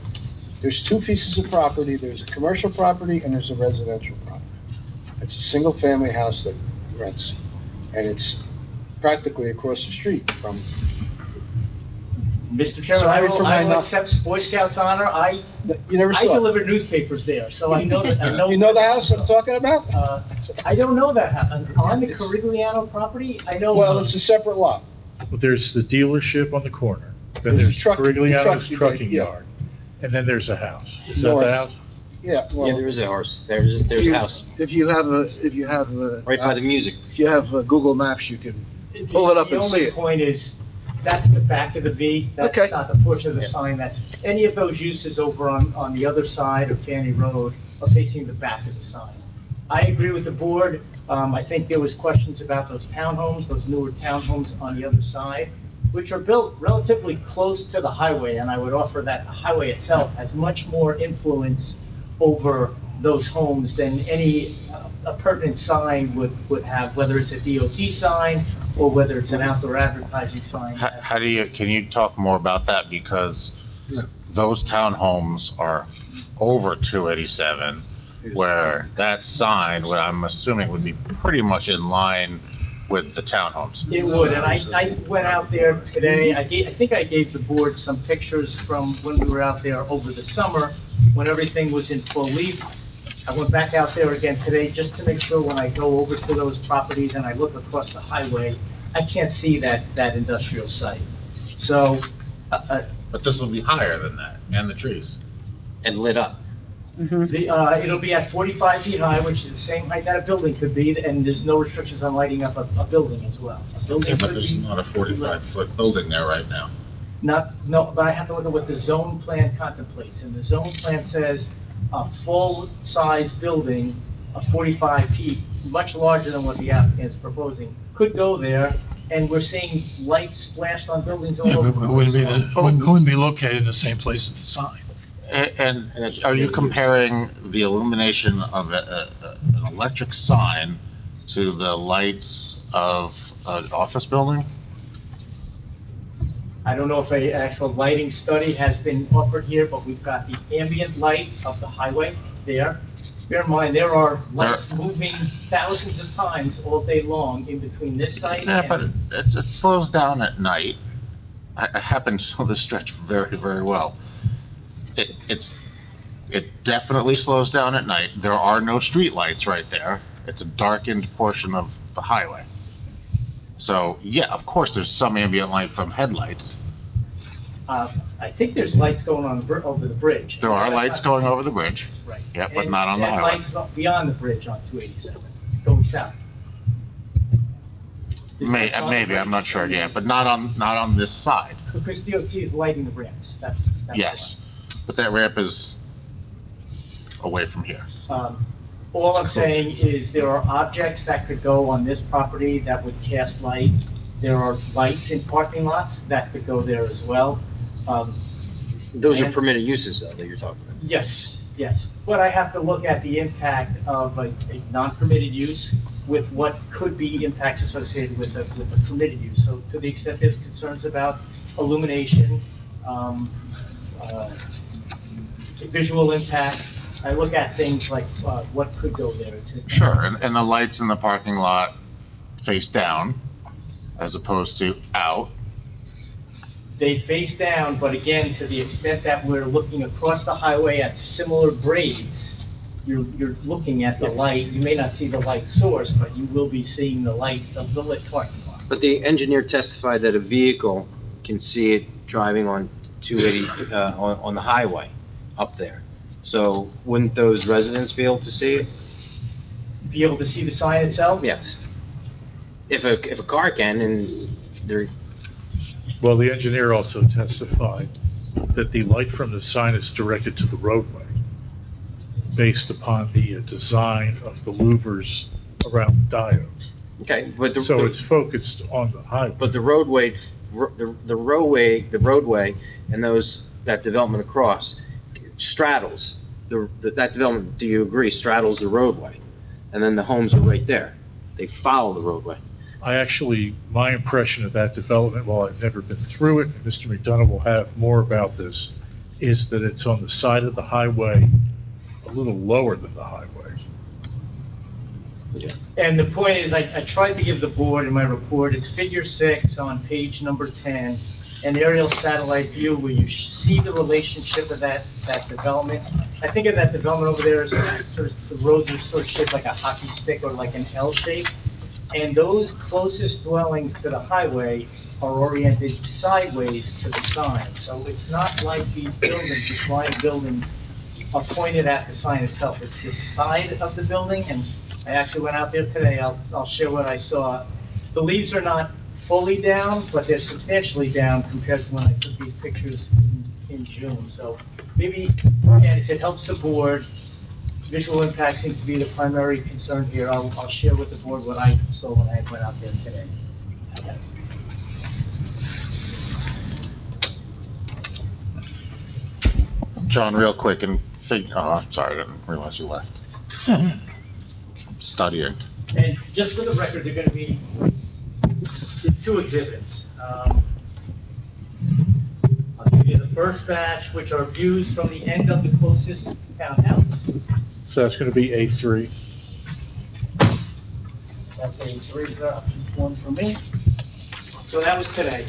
There's two pieces of property, there's a commercial property and there's a residential property. It's a single-family house that rents, and it's practically across the street from. Mr. Chairman, I will accept Boy Scouts honor. You never I saw it? delivered newspapers there, so I know that, I know. You know the house I'm talking about? I don't know that house. On the Carigliano property, I know. Well, it's a separate lot. Well, there's the deallership on the corner, then There's there's Carigliano's truck- trucking yeah. yard, and then there's a house. Is that North. the house? Yeah, well. Yeah, there is a horse. There's a house If you have right by the music. If you have Google Maps, you can pull it up and see The only it. point is, that's the back of the V, that's Okay. not the portion of the sign, that's, any of those uses over on the other side of Fanny Road are facing the back of the sign. I agree with the board, I think there was questions about those townhomes, those newer townhomes on the other side, which are built relatively close to the highway, and I would offer that the highway itself has much more influence over those homes than any pertinent sign would have, whether it's a DOT sign or whether it's an outdoor advertising sign. How do you, can you talk more about that? Because those townhomes are over 287, where that sign, what I'm assuming would be pretty much in line with the townhomes. It would, and I went out there today, I think I gave the board some pictures from when we were out there over the summer, when everything was in full leaf. I went back out there again today just to make sure when I go over to those properties and I look across the highway, I can't see that industrial site. So, But this will be higher than that, and the trees. And lit up. it'll be at 45 feet high, which is the same height that a building could be, and there's no restrictions on lighting up a building as well. A building Okay, but could there's be- not a 45-foot building there right now. No, but I have to look at what the zone plan contemplates, and the zone plan says a full-size building of 45 feet, much larger than what the applicant is proposing, could go there, and we're seeing lights splashed on buildings all Yeah, over. but it wouldn't be located in the same place as the sign. And are you comparing the illumination of an electric sign to the lights of an office building? I don't know if an actual lighting study has been offered here, but we've got the ambient light of the highway there. Bear in mind, there are lights moving thousands of times all day long in between this site Yeah, but and... it slows down at night. I happen to know this stretch very, very well. It definitely slows down at night. There are no street lights right there. It's a darkened portion of the highway. So, yeah, of course, there's some ambient light from headlights. I think there's lights going on over the bridge. There are lights going over the bridge. Right. Yeah, but not on the And highway. lights beyond the bridge on 287, going south. Maybe, I'm not sure, yeah, but not on this side. Because DOT is lighting the ramps, that's. Yes, but that ramp is away from here. All I'm saying is there are objects that could go on this property that would cast light. There are lights in parking lots that could go there as well. Those are and- permitted uses, though, that you're talking about. Yes, yes, but I have to look at the impact of a non-permitted use with what could be impacts associated with a permitted use. So to the extent there's concerns about illumination, visual impact, I look at things like what could go there. Sure, and the lights in the parking lot face down as opposed to out. They face down, but again, to the extent that we're looking across the highway at similar grades, you're looking at the light. You may not see the light source, but you will be seeing the light of the lit parking lot. But the engineer testified that a vehicle can see it driving on 280, on the highway up there. So wouldn't those residents be able to see it? Be able to see the sign itself? Yes. If a car can, and they're, Well, the engineer also testified that the light from the sign is directed to the roadway. based upon the design of the louvers around the diodes. Okay, but So it's focused on the highway. but the roadway, and that development across straddles, that development, do you agree, straddles the roadway? And then the homes are right there. They follow the roadway. My impression of that development, while I've never been through it, and Mr. McDonough will have more about this, is that it's on the side of the highway, a little lower than the highway. And the point is, I tried to give the board in my report, it's figure 6 on page number 10, an aerial satellite view where you see the relationship of that development. I think of that development over there as the roads are sort of shaped like a hockey stick or like an L shape. And those closest dwellings to the highway are oriented sideways to the sign. So it's not like these buildings, this line of buildings are pointed at the sign itself. It's the side of the building, and I actually went out there today. I'll share what I saw. The leaves are not fully down, but they're substantially down compared to when I took these pictures in June. So maybe, again, if it helps the board, visual impact seems to be the primary concern here. I'll share with the board what I saw when I went out there today. John, real quick, I'm sorry, I didn't realize you left. Studying. And just for the record, there are going to be 2 exhibits. I'll give you the first batch, which are views from the end of the closest townhouse. So that's going to be A3. That's A3, one for me. So that was today.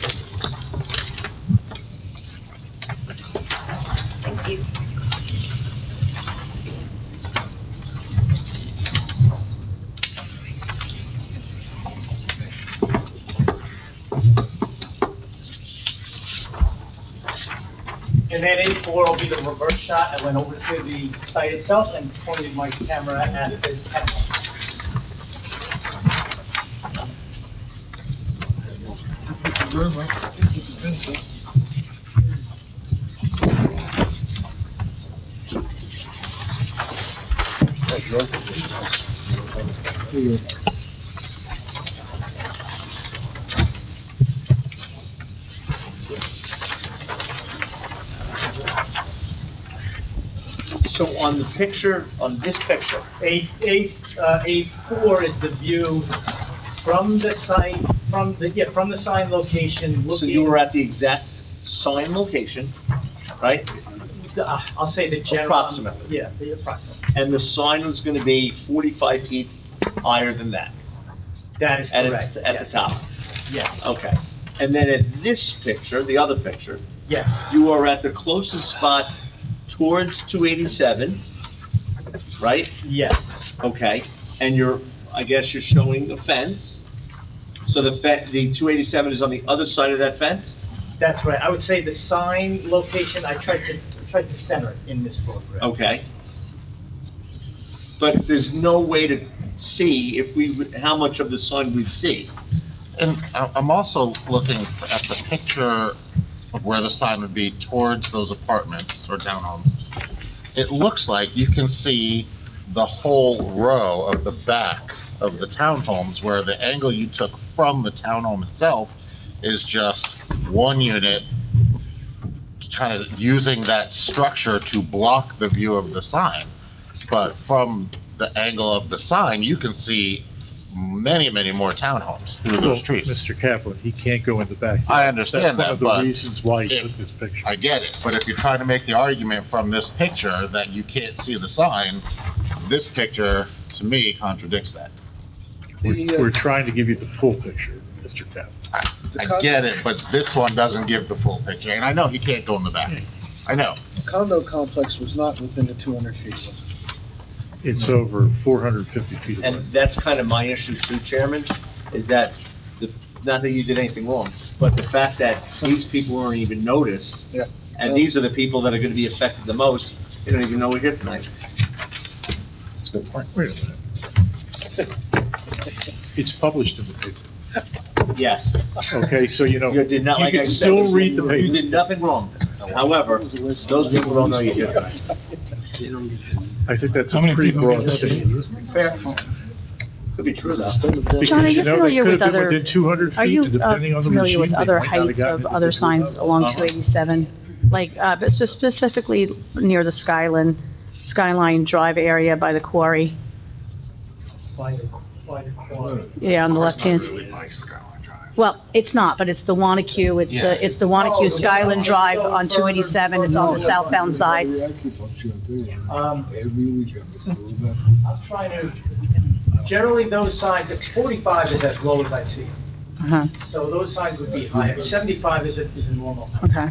Thank you. And then A4 will be the reverse shot. I went over to the site itself and pointed my camera at the townhouse. So on the picture, on this picture, A4 is the view from the site, from the sign location. so you were at the exact sign location, right? I'll say the general. Approximately. Yeah, the approximate. And the sign was gonna be 45 feet higher than that? That is And correct. it's at the top? Yes. Okay. And then at this picture, the other picture, Yes. you are at the closest spot towards 287, right? Yes. Okay, and I guess you're showing a fence. So the 287 is on the other side of that fence? That's right. I would say the sign location, I tried to center it in this photograph. Okay. But there's no way to see how much of the sign we'd see. And I'm also looking at the picture of where the sign would be towards those apartments or townhomes. It looks like you can see the whole row of the back of the townhomes, where the angle you took from the townhome itself is just one unit, kind of using that structure to block the view of the sign. But from the angle of the sign, you can see many, many more townhomes through those trees. Mr. Kaplan, he can't go in the back. I understand that, That's but one of the reasons why he took this picture. I get it, but if you're trying to make the argument from this picture that you can't see the sign, this picture, to me, contradicts that. We're trying to give you the full picture, Mr. Kaplan. I get it, but this one doesn't give the full picture, and I know he can't go in the back. I know. The condo complex was not within the 200 feet. It's over 450 feet away. And that's kind of my issue too, Chairman, is that, not that you did anything wrong, but the fact that these people weren't even noticed, Yeah. and these are the people that are gonna be affected the most, they don't even know we're here tonight. That's a good point. Wait a minute. It's published in the paper. Yes. Okay, so You did not, you like I can said, still read the paper. you did nothing wrong. However, those people don't know you do. I think that's How a many pretty people broad get that? statement. Fair. Could be true, though. Because, John, are you you know, familiar they with could have been other, within 200 are you feet, depending on the familiar with regime. They other might not have heights gotten of it other before. signs along 287? Like, specifically near the Skyline Drive area by the quarry? By the quarry. Yeah, on the left hand. Well, it's not, but it's the Wanacue, it's the Wanacue Skyline Drive on 287, it's on the southbound side. Every weekend. I'm trying to, generally those signs, 45 is as low as I see. Uh-huh, So those signs would be higher. 75 is a normal. okay.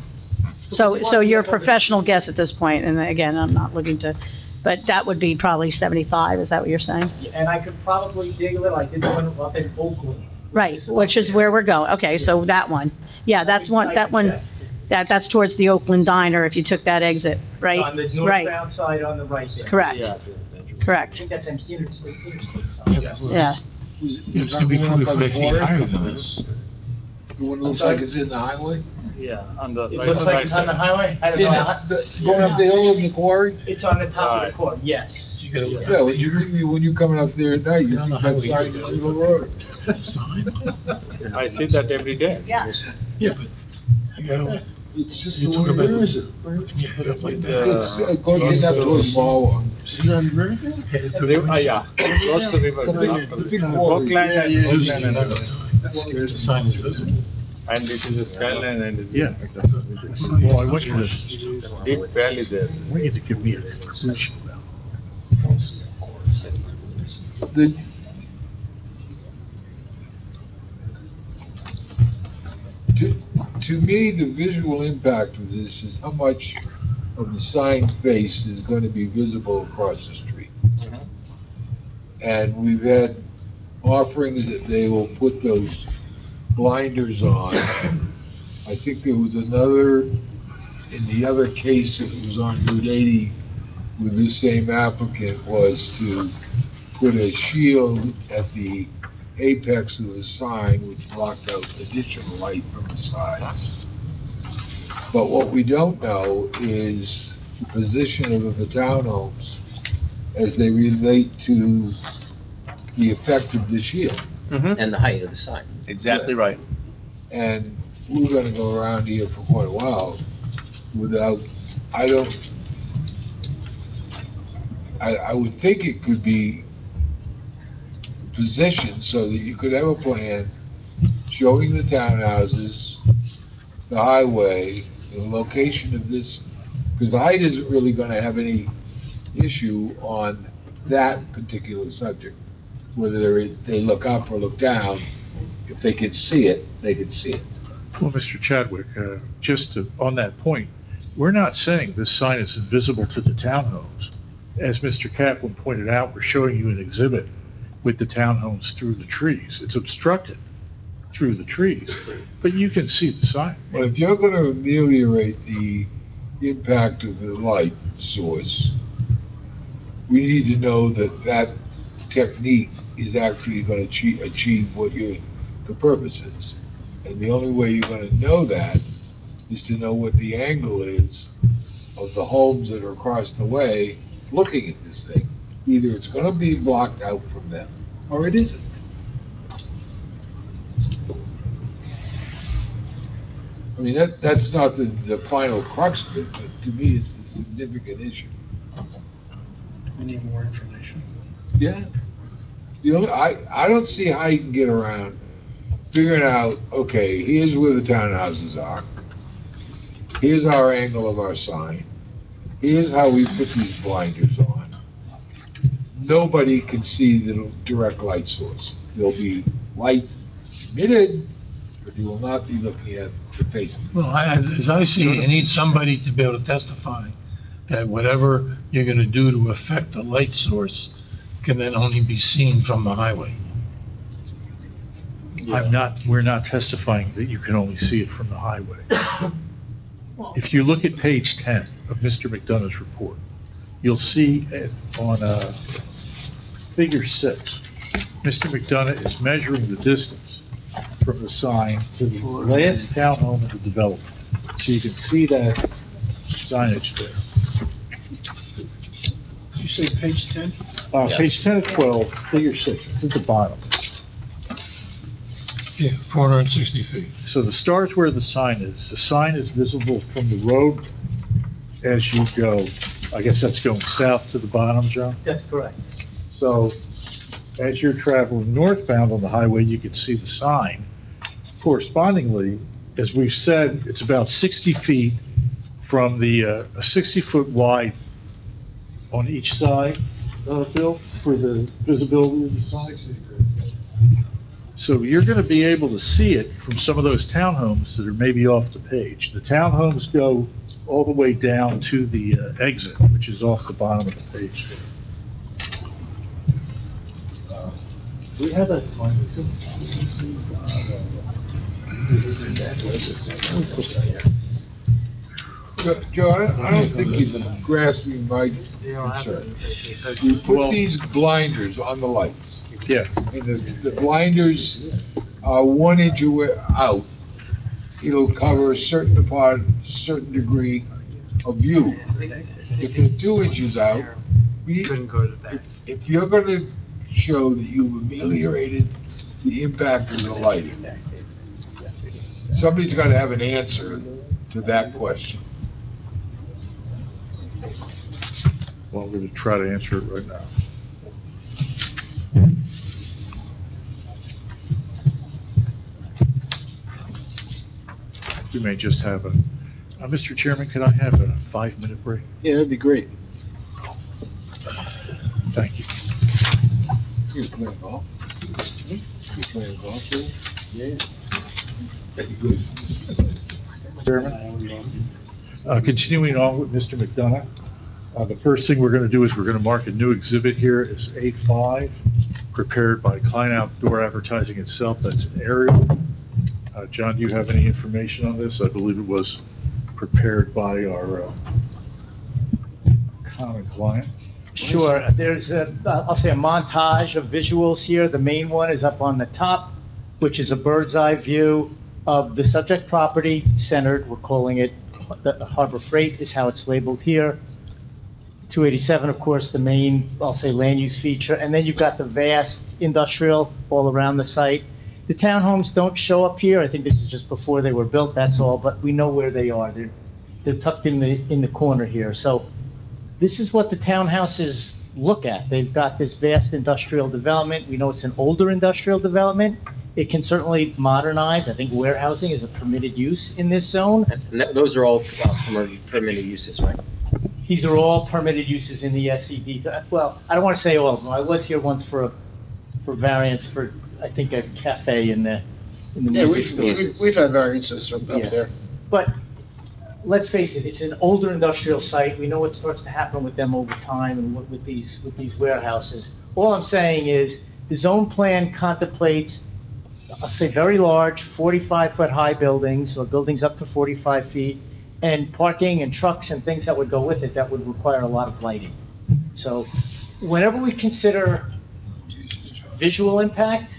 So you're a professional guess at this point, and again, I'm not looking to, but that would be probably 75, is that what you're saying? And I could probably dig a little, I did one up in Oakland. Right, which is where we're going, okay, so that one, yeah, that's that's towards the Oakland Diner if you took that exit, right? On the Right, northbound side on the right there. correct, I correct, think that's an interstate sign. yeah. It's gonna be 45 feet higher than this. The one that looks like it's in the highway? Yeah, on the. It looks like it's on the highway? I don't know. Going up the hill in the quarry? It's on the top of the court, yes. You gotta look. Yeah, when you're coming up there at night, you You're on think the that highway. sign's on the road. Sign? I see that every day. Yeah. Yeah, but you gotta, It's just you the talk way about, there is it. you head up like It's, that. It's going up to a small one. Yeah, close to river. The big quarry. Oakland and Usually Oakland and another. The sign is visible. And it is a skyline and it's. Yeah. Well, I want you to, Deep valley there. I want you to give me a conclusion now. The, to me, the visual impact of this is how much of the sign face is going to be visible across the street. And we've had offerings that they will put those blinders on. I think there was another, in the other case that was on Route 80 with this same applicant, was to put a shield at the apex of the sign which blocked out additional light from the sides. But what we don't know is the position of the townhomes as they relate to the effect of the shield. And the height of the sign. Exactly right. And we're gonna go around here for quite a while without, I would think it could be positioned so that you could have a plan showing the townhouses, the highway, the location of this, because the height isn't really gonna have any issue on that particular subject. Whether they look up or look down, if they could see it, they could see it. Well, Mr. Chadwick, on that point, we're not saying this sign is invisible to the townhomes. As Mr. Kaplan pointed out, we're showing you an exhibit with the townhomes through the trees. It's obstructed through the trees, but you can see the sign. But if you're gonna ameliorate the impact of the light source, we need to know that that technique is actually gonna achieve what the purpose is. And the only way you're gonna know that is to know what the angle is of the homes that are across the way looking at this thing. Either it's gonna be blocked out from them, or it isn't. I mean, that's not the final crux of it, but to me, it's a significant issue. We need more information. Yeah. I don't see how you can get around figuring out, okay, here's where the townhouses are. Here's our angle of our sign. Here's how we put these blinders on. Nobody can see the direct light source. There'll be light emitted, but you will not be looking at the face of the Well, as I see it, you need somebody to be able to testify that whatever you're gonna do to affect the light source can then only be seen from the highway. We're not testifying that you can only see it from the highway. If you look at page 10 of Mr. McDonough's report, you'll see on figure 6, Mr. McDonough is measuring the distance from the sign to the last townhome in the development. So you can see that signage there. You say page 10? Page 10 of 12, figure 6, it's at the bottom. Yeah, 460 feet. So the star's where the sign is. The sign is visible from the road as you go. I guess that's going south to the bottom, John? That's correct. So as you're traveling northbound on the highway, you can see the sign. Correspondingly, as we've said, it's about 60 feet from the, a 60-foot wide on each side, Bill, for the visibility of the sign. So you're gonna be able to see it from some of those townhomes that are maybe off the page. The townhomes go all the way down to the exit, which is off the bottom of the page. Do we have a plan? Joe, I don't think he's grasping my concern. You put these blinders on the lights. Yeah. And the blinders are 1 inch out. It'll cover a certain degree of view. If they're 2 inches out, if you're gonna show that you've ameliorated the impact of the lighting, somebody's gotta have an answer to that question. Well, we're gonna try to answer it right now. We may just have a, Mr. Chairman, could I have a 5-minute break? Yeah, that'd be great. Thank you. You're playing golf? You're playing golf, too? Yeah. Chairman, continuing on with Mr. McDonough, the first thing we're going to do is we're going to mark a new exhibit here as A5, prepared by Klein Outdoor Advertising itself. That's an aerial. John, do you have any information on this? I believe it was prepared by our common client. Sure, there's a, I'll say a montage of visuals here. The main one is up on the top, which is a bird's eye view of the subject property centered. We're calling it the Harbor Freight is how it's labeled here. 287, of course, the main, I'll say, land use feature. And then you've got the vast industrial all around the site. The townhomes don't show up here. I think this is just before they were built, that's all, but we know where they are. They're tucked in the corner here. So this is what the townhouses look at. They've got this vast industrial development. We know it's an older industrial development. It can certainly modernize. I think warehousing is a permitted use in this zone. And those are all permitted uses, right? These are all permitted uses in the SED. Well, I don't want to say all of them. I was here once for variance for, I think, a cafe in the music store. We've had variances up there. But let's face it, it's an older industrial site. We know what starts to happen with them over time and with these warehouses. All I'm saying is the zone plan contemplates, I'll say, very large 45-foot high buildings, or buildings up to 45 feet, and parking and trucks and things that would go with it that would require a lot of lighting. So whenever we consider visual impact,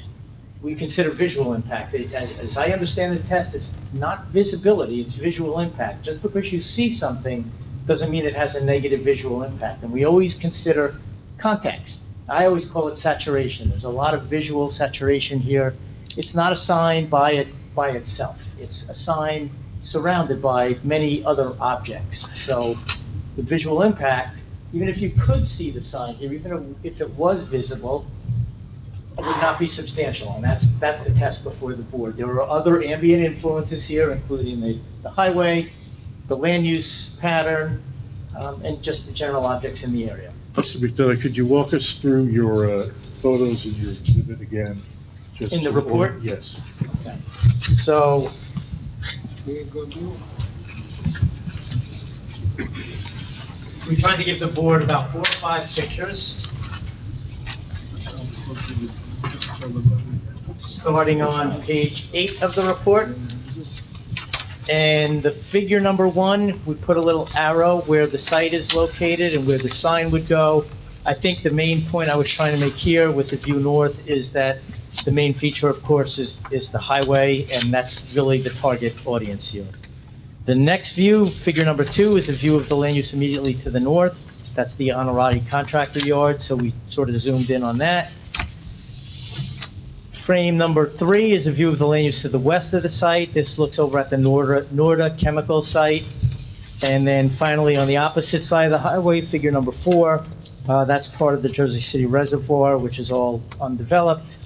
we consider visual impact. As I understand the test, it's not visibility, it's visual impact. Just because you see something doesn't mean it has a negative visual impact. And we always consider context. I always call it saturation. There's a lot of visual saturation here. It's not a sign by itself. It's a sign surrounded by many other objects. So the visual impact, even if you could see the sign here, even if it was visible, would not be substantial, and that's the test before the board. There are other ambient influences here, including the highway, the land use pattern, and just the general objects in the area. Mr. McDonough, could you walk us through your photos in your exhibit again? Just In the report? Yes. Okay. So, we tried to give the board about 4 or 5 pictures. Starting on page 8 of the report. And the figure number 1, we put a little arrow where the site is located and where the sign would go. I think the main point I was trying to make here with the view north is that the main feature, of course, is the highway, and that's really the target audience here. The next view, figure number 2, is a view of the land use immediately to the north. That's the Honorati contractor yard, so we sort of zoomed in on that. Frame number 3 is a view of the land use to the west of the site. This looks over at the Norda chemical site. And then finally, on the opposite side of the highway, figure number 4, that's part of the Jersey City Reservoir, which is all undeveloped.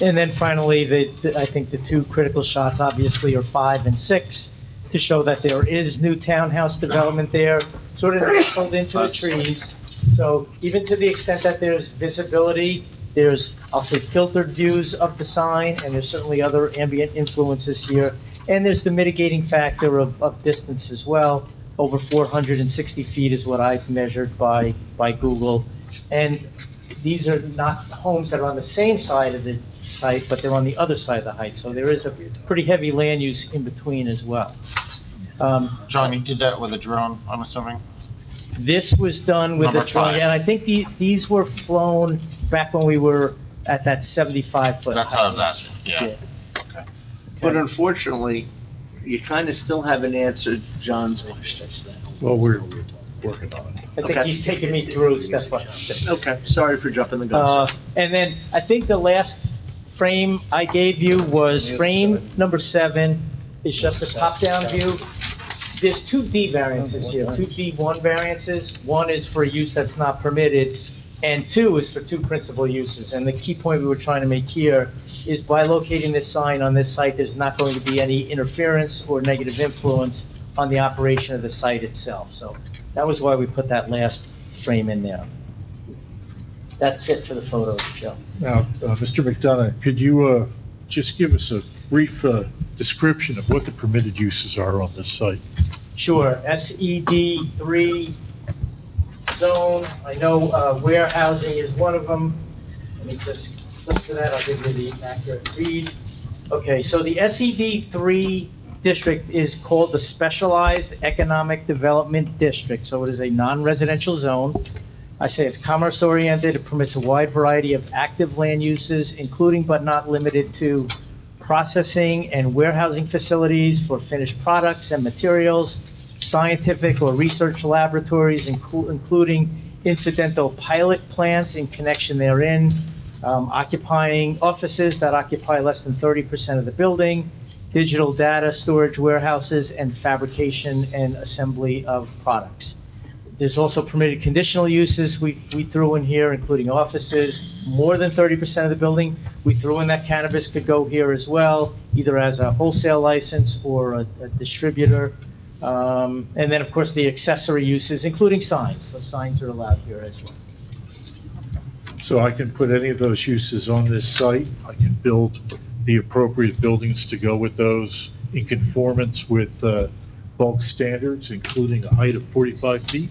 And then finally, I think the 2 critical shots obviously are 5 and 6 to show that there is new townhouse development there, sort of nestled into the trees. So even to the extent that there's visibility, there's, I'll say, filtered views of the sign, and there's certainly other ambient influences here. And there's the mitigating factor of distance as well. Over 460 feet is what I've measured by Google. And these are not homes that are on the same side of the site, but they're on the other side of the height. So there is a pretty heavy land use in between as well. John, you did that with a drone, I'm assuming? This was done with a Number drone, 5. and I think these were flown back when we were at that 75-foot height. That's what I was asking, yeah. Okay. But unfortunately, you kind of still haven't answered John's question. Well, we're working on it. I think he's taking me through step by step. Okay, sorry for jumping the gun. sir. And then I think the last frame I gave you was frame number 7. It's just a top-down view. There's 2 D variances here, 2 D1 variances. 1 is for a use that's not permitted, and 2 is for 2 principal uses. And the key point we were trying to make here is by locating this sign on this site, there's not going to be any interference or negative influence on the operation of the site itself. So that was why we put that last frame in there. That's it for the photos, Joe. Now, Mr. McDonough, could you just give us a brief description of what the permitted uses are on this site? Sure, SED 3 zone. I know warehousing is one of them. Let me just flip to that, I'll give you the accurate read. Okay, so the SED 3 district is called the Specialized Economic Development District, so it is a non-residential zone. I say it's commerce-oriented, it permits a wide variety of active land uses, including but not limited to processing and warehousing facilities for finished products and materials, scientific or research laboratories, including incidental pilot plants in connection therein, occupying offices that occupy less than 30% of the building, digital data storage warehouses, and fabrication and assembly of products. There's also permitted conditional uses we threw in here, including offices, more than 30% of the building. We threw in that cannabis could go here as well, either as a wholesale license or a distributor. And then, of course, the accessory uses, including signs. So signs are allowed here as well. So I can put any of those uses on this site. I can build the appropriate buildings to go with those in conformance with bulk standards, including a height of 45 feet?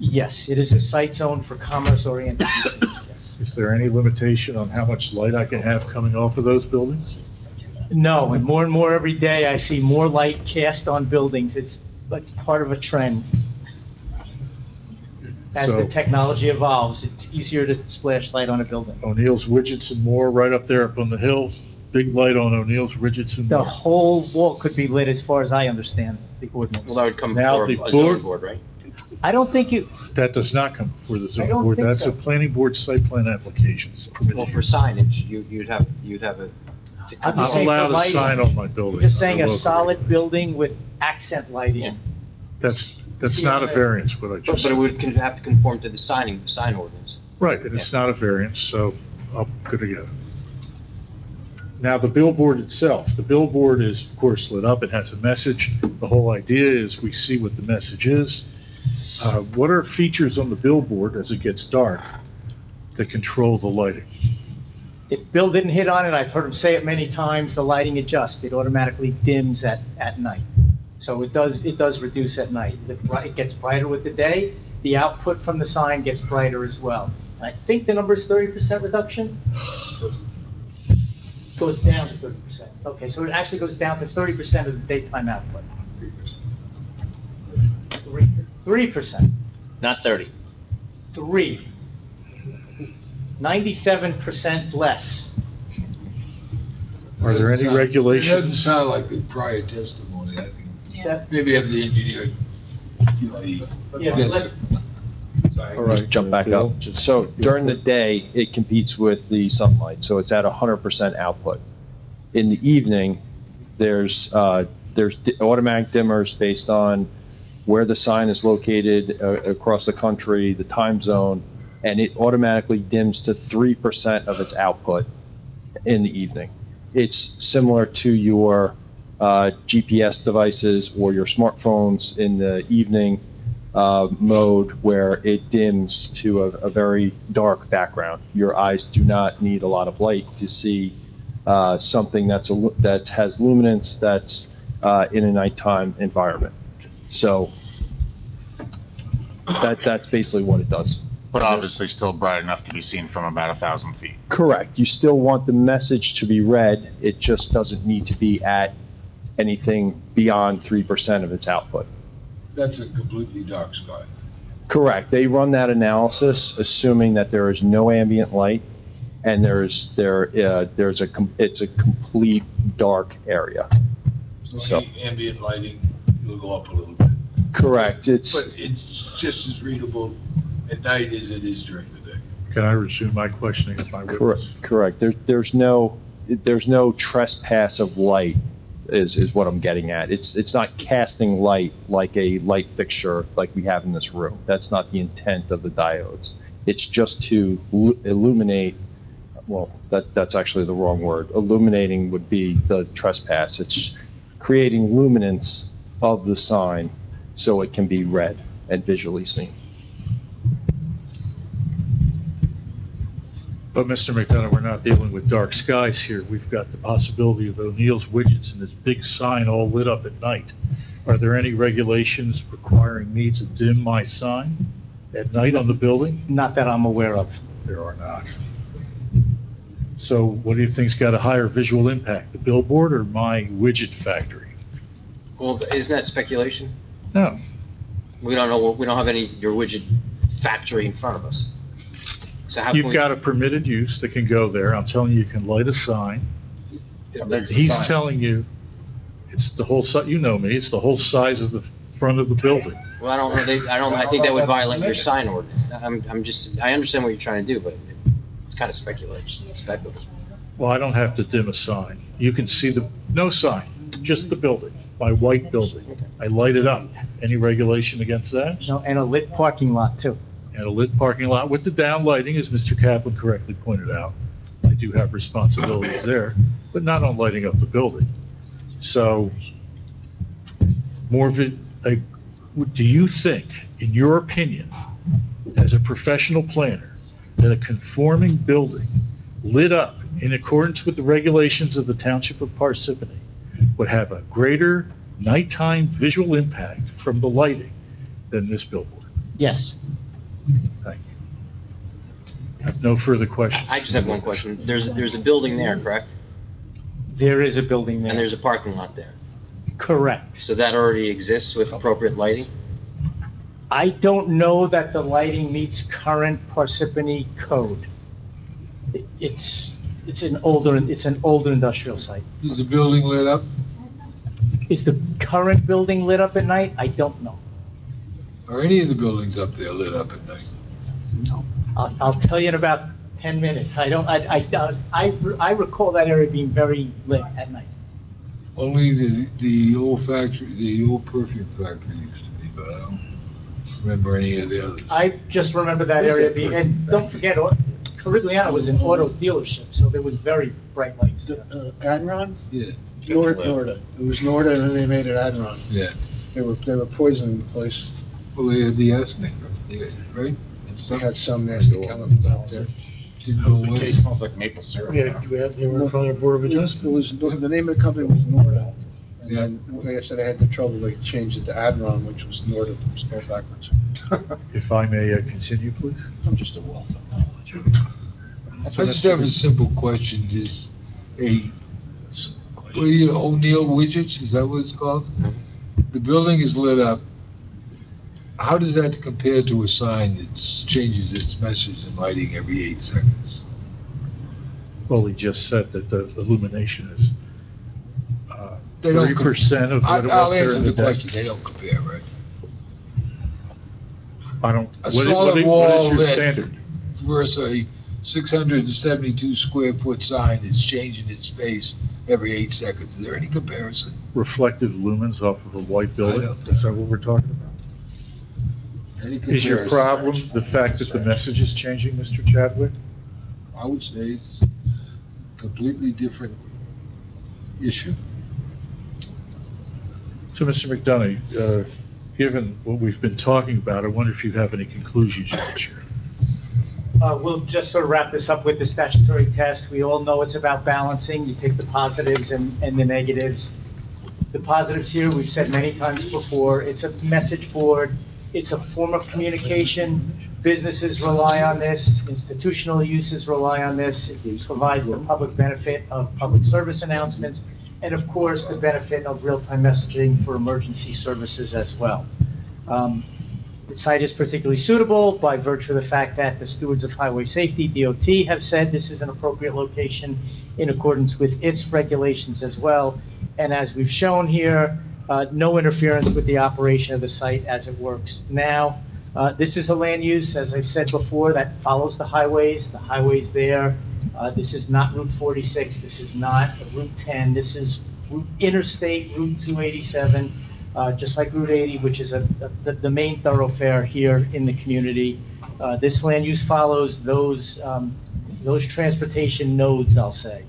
Yes, it is a site zone for commerce-oriented uses, yes. Is there any limitation on how much light I can have coming off of those buildings? No, and more every day, I see more light cast on buildings. It's part of a trend. As the So- technology evolves, it's easier to splash light on a building. O'Neill's Widgets and More, right up there up on the hill, big light on O'Neill's Widgets and The More. whole wall could be lit as far as I understand the ordinance. Well, that would come Now before the a zoning board- board, right? I don't think you, That does not come before the I zoning don't board, think that's so. a planning board site plan application. It's permitted Well, for use. signage, you'd have a. I'm just I'm saying for allowed a lighting. sign on my building. I'm just saying a Local. solid building with accent lighting. That's See, not a on the- variance, what I But just but it said. would have to conform to the sign ordinance. Right, and it's not a variance, so I'm good to go. Now, the billboard itself, the billboard is, of course, lit up, it has a message. The whole idea is we see what the message is. What are features on the billboard as it gets dark that control the lighting? If Bill didn't hit on it, I've heard him say it many times, the lighting adjusts. It automatically dims at night. So it does reduce at night. It gets brighter with the day. The output from the sign gets brighter as well. And I think the number is 30% reduction? Goes down to 30%. Okay, so it actually goes down to 30% of the daytime output. 3%. Not 30. 3. 97% less. Are there any It doesn't regulations? sound like the prior testimony, I think. Maybe have the engineer give the. Yeah, let- All right, jump back up. So during the day, it competes with the sunlight, so it's at 100% output. In the evening, there's automatic dimmers based on where the sign is located across the country, the time zone, and it automatically dims to 3% of its output in the evening. It's similar to your GPS devices or your smartphones in the evening mode where it dims to a very dark background. Your eyes do not need a lot of light to see something that has luminance that's in a nighttime environment. So that's basically what it does. But obviously still bright enough to be seen from about 1,000 feet. Correct. You still want the message to be read. It just doesn't need to be at anything beyond 3% of its output. That's a completely dark sky. Correct. They run that analysis assuming that there is no ambient light and it's a complete dark area. So any ambient lighting will go up a little bit. Correct. But it's just as readable at night as it is during the day. Can I resume my questioning of my witness? Correct. There's no trespass of light is what I'm getting at. It's not casting light like a light fixture like we have in this room. That's not the intent of the diodes. It's just to illuminate, well, that's actually the wrong word. Illuminating would be the trespass. It's creating luminance of the sign so it can be read and visually seen. But Mr. McDonough, we're not dealing with dark skies here. We've got the possibility of O'Neill's widgets and this big sign all lit up at night. Are there any regulations requiring me to dim my sign at night on the building? Not that I'm aware of. There are not. So what do you think's got a higher visual impact, the billboard or my widget factory? Well, isn't that speculation? No. We don't know, we don't have your widget factory in front of us. So how can You've we? got a permitted use that can go there. I'm telling you, you can light a sign. He's telling you, it's the whole you know me, it's the whole size of the front of the building. Well, I think that would violate your sign ordinance. I understand what you're trying to do, but it's kind of speculation, speculative. Well, I don't have to dim a sign. You can see no sign, just the building, my white building. I light it up. Any regulation against that? No, and a lit parking lot too. And a lit parking lot with the down lighting, as Mr. Kaplan correctly pointed out. I do have responsibilities there, but not on lighting up the building. So, more of it, do you think, in your opinion, as a professional planner, that a conforming building lit up in accordance with the regulations of the Township of Parsippany would have a greater nighttime visual impact from the lighting than this billboard? Yes. Thank you. I have no further questions. I just have one question. There's a building there, correct? There is a building there. And there's a parking lot there. Correct. So that already exists with appropriate lighting? I don't know that the lighting meets current Parsippany code. It's an older industrial site. Is the building lit up? Is the current building lit up at night? I don't know. Are any of the buildings up there lit up at night? No. I'll tell you in about 10 minutes. I recall that area being very lit at night. Only the old factory, the old perfume factory used to be, but I don't remember any of the others. I just remember that area being, and don't forget, Carigliano was an auto dealership, so there was very bright lights there. Adron? Yeah. Norda. It was Norda and then they made it Adron. Yeah. They were poisoning the place. Well, they had the arsenic, right? They had some nasty chemicals out there. The case smells like maple syrup. Yeah, do we have, they were in front of the Board of Adjustment? The name of the company was Norda. And then, like I said, I had the trouble, they changed it to Adron, which was Norda, spelled backwards. If I may continue, please? I'm just a wealth of knowledge. I just have a simple question, O'Neill widgets, is that what it's called? The building is lit up. How does that compare to a sign that changes its message and lighting every 8 seconds? Well, he just said that the illumination is They don't 3% of what it I'll was there answer in the the day? question, they don't compare, right? I don't, A what solid is wall your lit standard? versus a 672 square foot sign that's changing its face every 8 seconds. Is there any comparison? Reflective lumens off of a white I building? know. Is that what we're talking about? Any Is your comparison? problem the fact that the message is changing, Mr. Chadwick? I would say it's a completely different issue. So, Mr. McDonough, given what we've been talking about, I wonder if you have any conclusions you can share. We'll just sort of wrap this up with the statutory test. We all know it's about balancing. You take the positives and the negatives. The positives here, we've said many times before, it's a message board. It's a form of communication. Businesses rely on this. Institutional uses rely on this. It provides the public benefit of public service announcements, and of course, the benefit of real-time messaging for emergency services as well. The site is particularly suitable by virtue of the fact that the stewards of highway safety, DOT, have said this is an appropriate location in accordance with its regulations as well. And as we've shown here, no interference with the operation of the site as it works now. This is a land use, as I've said before, that follows the highways. The highway's there. This is not Route 46. This is not Route 10. This is Interstate Route 287. Just like Route 80, which is the main thoroughfare here in the community. This land use follows those transportation nodes, I'll say.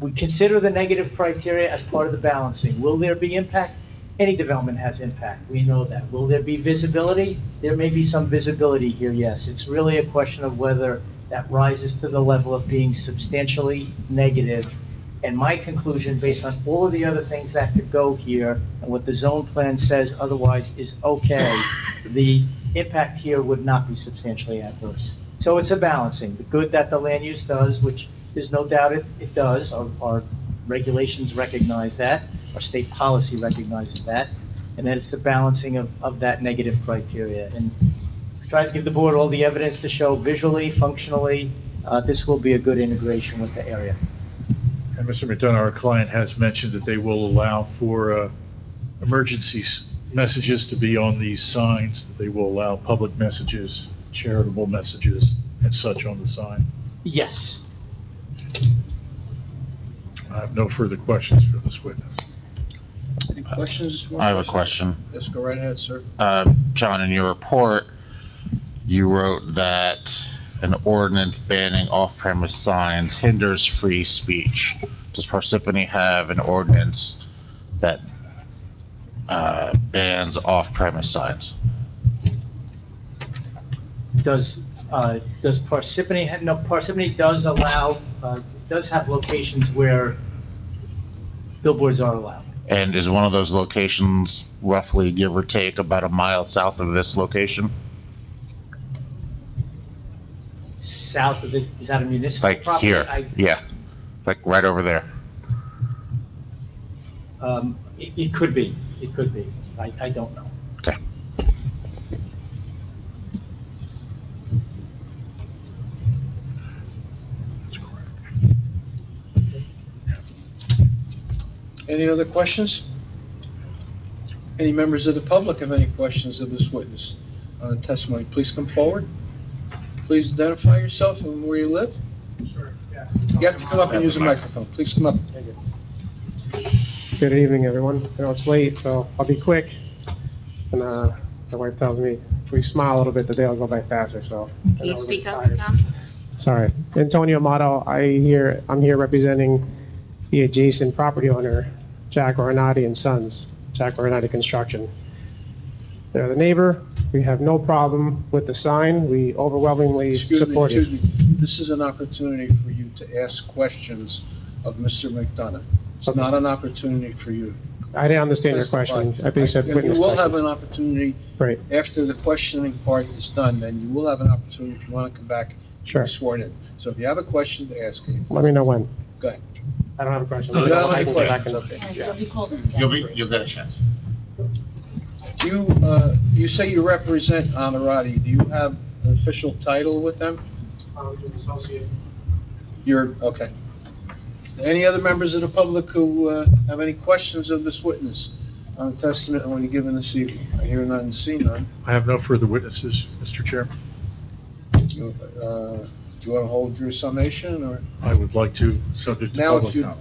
We consider the negative criteria as part of the balancing. Will there be impact? Any development has impact. We know that. Will there be visibility? There may be some visibility here, yes. It's really a question of whether that rises to the level of being substantially negative. And my conclusion, based on all of the other things that could go here, and what the zone plan says otherwise is okay, the impact here would not be substantially adverse. So it's a balancing. The good that the land use does, which there's no doubt it does, our regulations recognize that, our state policy recognizes that, and then it's the balancing of that negative criteria. And try to give the board all the evidence to show visually, functionally, this will be a good integration with the area. And Mr. McDonough, our client has mentioned that they will allow for emergency messages to be on these signs, that they will allow public messages, charitable messages, and such on the sign. Yes. I have no further questions for this witness. Any questions? I have a question. Yes, go right ahead, sir. John, in your report, you wrote that an ordinance banning off-premise signs hinders free speech. Does Parsippany have an ordinance that bans off-premise signs? Does Parsippany have, no, Parsippany does allow, does have locations where billboards are allowed. And is one of those locations roughly, give or take, about a mile south of this location? South of it, is that a municipal Like property? here, yeah, like right over there. It could be, it could be. I don't know. Okay. Any other questions? Any members of the public have any questions of this witness on the testimony? Please come forward. Please identify yourself and where you live. Sure, yeah. You have to come up and use a microphone. Please come up. Good evening, everyone. I know it's late, so I'll be quick. And my wife tells me if we smile a little bit, the day will go by faster, so. Can you speak up, Tom? Sorry. Antonio Amato, I'm here representing the adjacent property owner, Jack Oronati and Sons, Jack Oronati Construction. They're the neighbor. We have no problem with the sign. We overwhelmingly support it. Excuse me. This is an opportunity for you to ask questions of Mr. McDonough. It's Okay. not an opportunity for you. I didn't understand your question. I think you said witness You will have questions. an opportunity, Right, after the questioning part is done, then you will have an opportunity if you want to come back and sure. be sworn in. So if you have a question to ask, Let me know when. go ahead. I don't have a question. You don't have I any can get back questions, in. okay. You'll get a chance. You say you represent Honorati. Do you have an official title with them? His associate. You're, okay. Any other members of the public who have any questions of this witness on the testimony given this evening? I hear none, see none. I have no further witnesses, Mr. Chairman. Do you want to hold your summation, or? I would like to, subject to Now, public comment.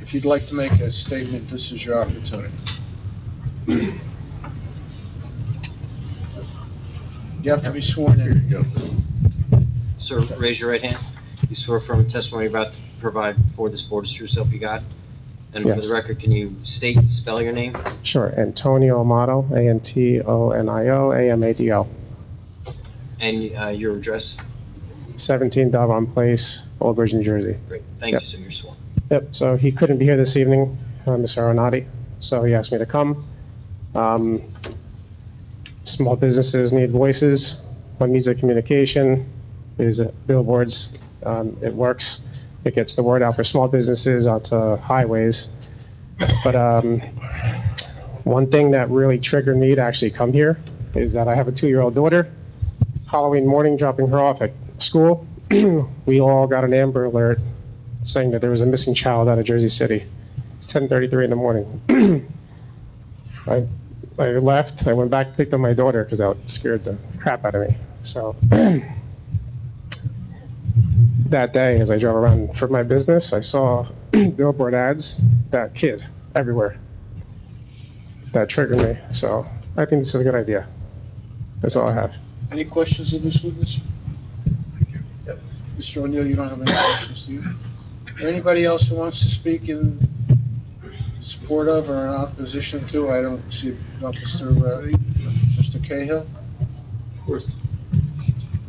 if you'd like to make a statement, this is your opportunity. You have to be sworn Here in. you go. Sir, raise your right hand. You swear firm testimony you're about to provide before this board is true self you got? And for Yes. the record, can you state and spell your name? Sure, Antonio Amato, Antonio, Amado, And your address? 17 Delron Place, Old Bridge, New Jersey. Great, thank Yep. you, sir, you're sworn. Yep, so he couldn't be here this evening, Mr. Aronati, so he asked me to come. Small businesses need voices. One means of communication is billboards. It works. It gets the word out for small businesses onto highways. But one thing that really triggered me to actually come here is that I have a 2-year-old daughter. Halloween morning, dropping her off at school, we all got an Amber Alert saying that there was a missing child out of Jersey City, 10:33 in the morning. I left, I went back, picked up my daughter because that scared the crap out of me. So that day, as I drove around for my business, I saw billboard ads, that kid everywhere. That triggered me, so I think this is a good idea. That's all I have. Any questions of this witness? Yep. Mr. O'Neill, you don't have any questions, do you? Is there anybody else who wants to speak in support of or in opposition to? I don't see, Mr. Cahill? Of course.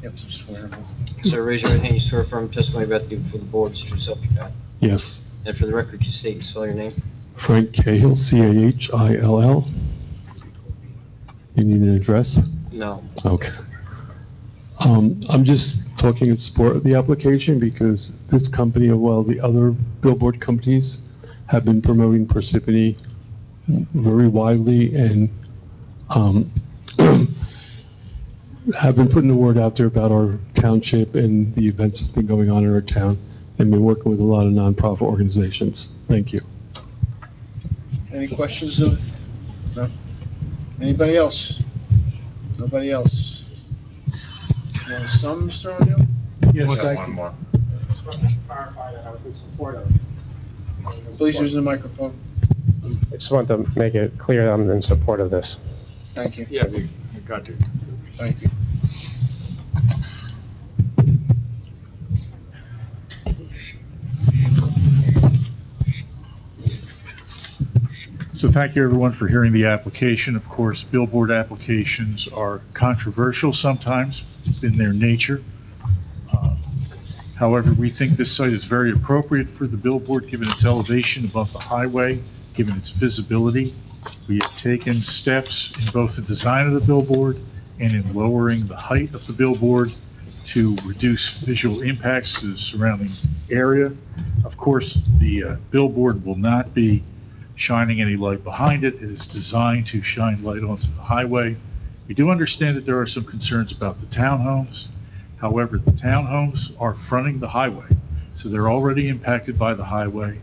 You have to swear him in. Sir, raise your right hand. You swear firm testimony you're about to give before the board is true self you got? Yes, And for the record, can you state and spell your name? Frank Cahill, Cahill. You need an address? No. Okay. I'm just talking in support of the application because this company, well, the other billboard companies have been promoting Parsippany very widely and have been putting the word out there about our township and the events that's been going on in our town, and been working with a lot of nonprofit organizations. Thank you. Any questions of, no? Anybody else? Nobody else? You want some, Mr. O'Neill? Yes, We'll thank one you. more. I just wanted to clarify that I was in support of. Please use the microphone. I just want to make it clear that I'm in support of this. Thank you. Yeah, we got it. Thank you. So thank you, everyone, for hearing the application. Of course, billboard applications are controversial sometimes in their nature. However, we think this site is very appropriate for the billboard, given its elevation above the highway, given its visibility. We have taken steps in both the design of the billboard and in lowering the height of the billboard to reduce visual impacts to the surrounding area. Of course, the billboard will not be shining any light behind it. It is designed to shine light onto the highway. We do understand that there are some concerns about the townhomes. However, the townhomes are fronting the highway, so they're already impacted by the highway.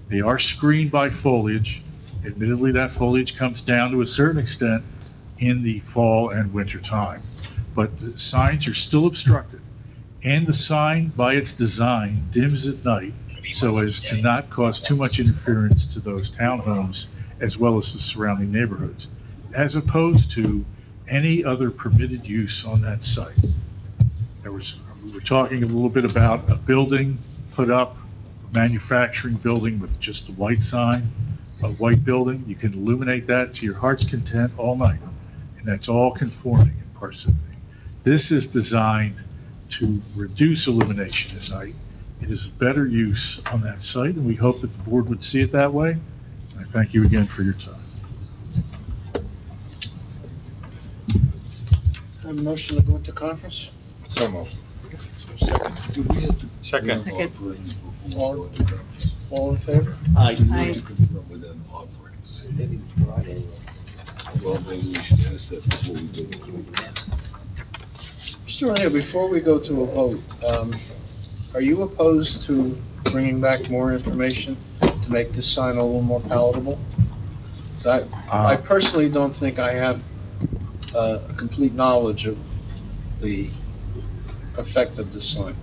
They are screened by foliage. Admittedly, that foliage comes down to a certain extent in the fall and winter time, but the signs are still obstructed, and the sign, by its design, dims at night so as to not cause too much interference to those townhomes as well as the surrounding neighborhoods, as opposed to any other permitted use on that site. We were talking a little bit about a building put up, a manufacturing building with just a white sign, a white building. You can illuminate that to your heart's content all night, and that's all conforming in Parsippany. This is designed to reduce illumination at night. It is a better use on that site, and we hope that the board would see it that way. I thank you again for your time. I have a motion to go into conference? So moved. Do we have to? Second. All in favor? Aye. Do we have to confirm with them offering? Well, maybe we should ask that before we go to. Mr. O'Neill, before we go to a vote, are you opposed to bringing back more information to make this sign a little more palatable? I personally don't think I have a complete knowledge of the effect of this sign.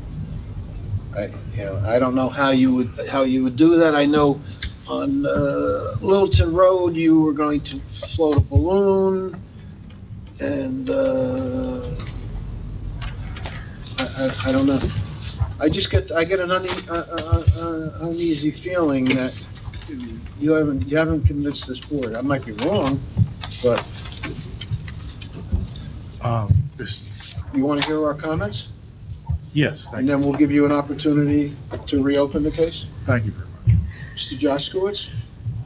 I don't know how you would do that. I know on Littleton Road, you were going to float a balloon, and I don't know. I get an uneasy feeling that you haven't convinced this board. I might be wrong, but you want to hear our comments? Yes, And then we'll give you an opportunity to reopen the case? thank you very much. Mr. Jaskowitz?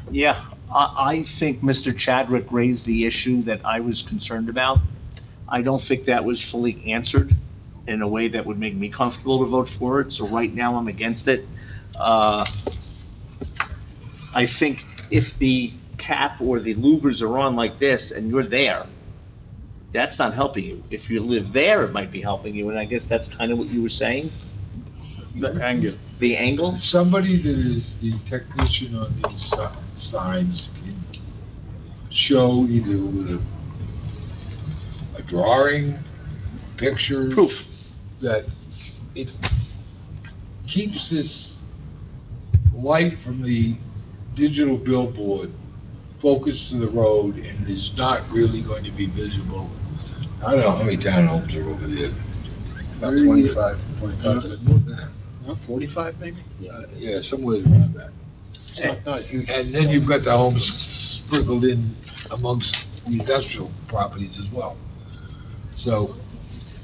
Yeah, I think Mr. Chadwick raised the issue that I was concerned about. I don't think that was fully answered in a way that would make me comfortable to vote for it, so right now I'm against it. I think if the cap or the louvers are on like this and you're there, that's not helping you. If you live there, it might be helping you, and I guess that's kind of what you were saying? The angle. The angle? Somebody that is the technician on these signs can show either with a drawing, picture. Proof. That it keeps this light from the digital billboard focused to the road and is not really going to be visible. I don't know how many townhomes are over there. About 25. More than that. No, 45 maybe? Yeah, somewhere around that. It's not huge. And then you've got the homes sprinkled in amongst the industrial properties as well. So,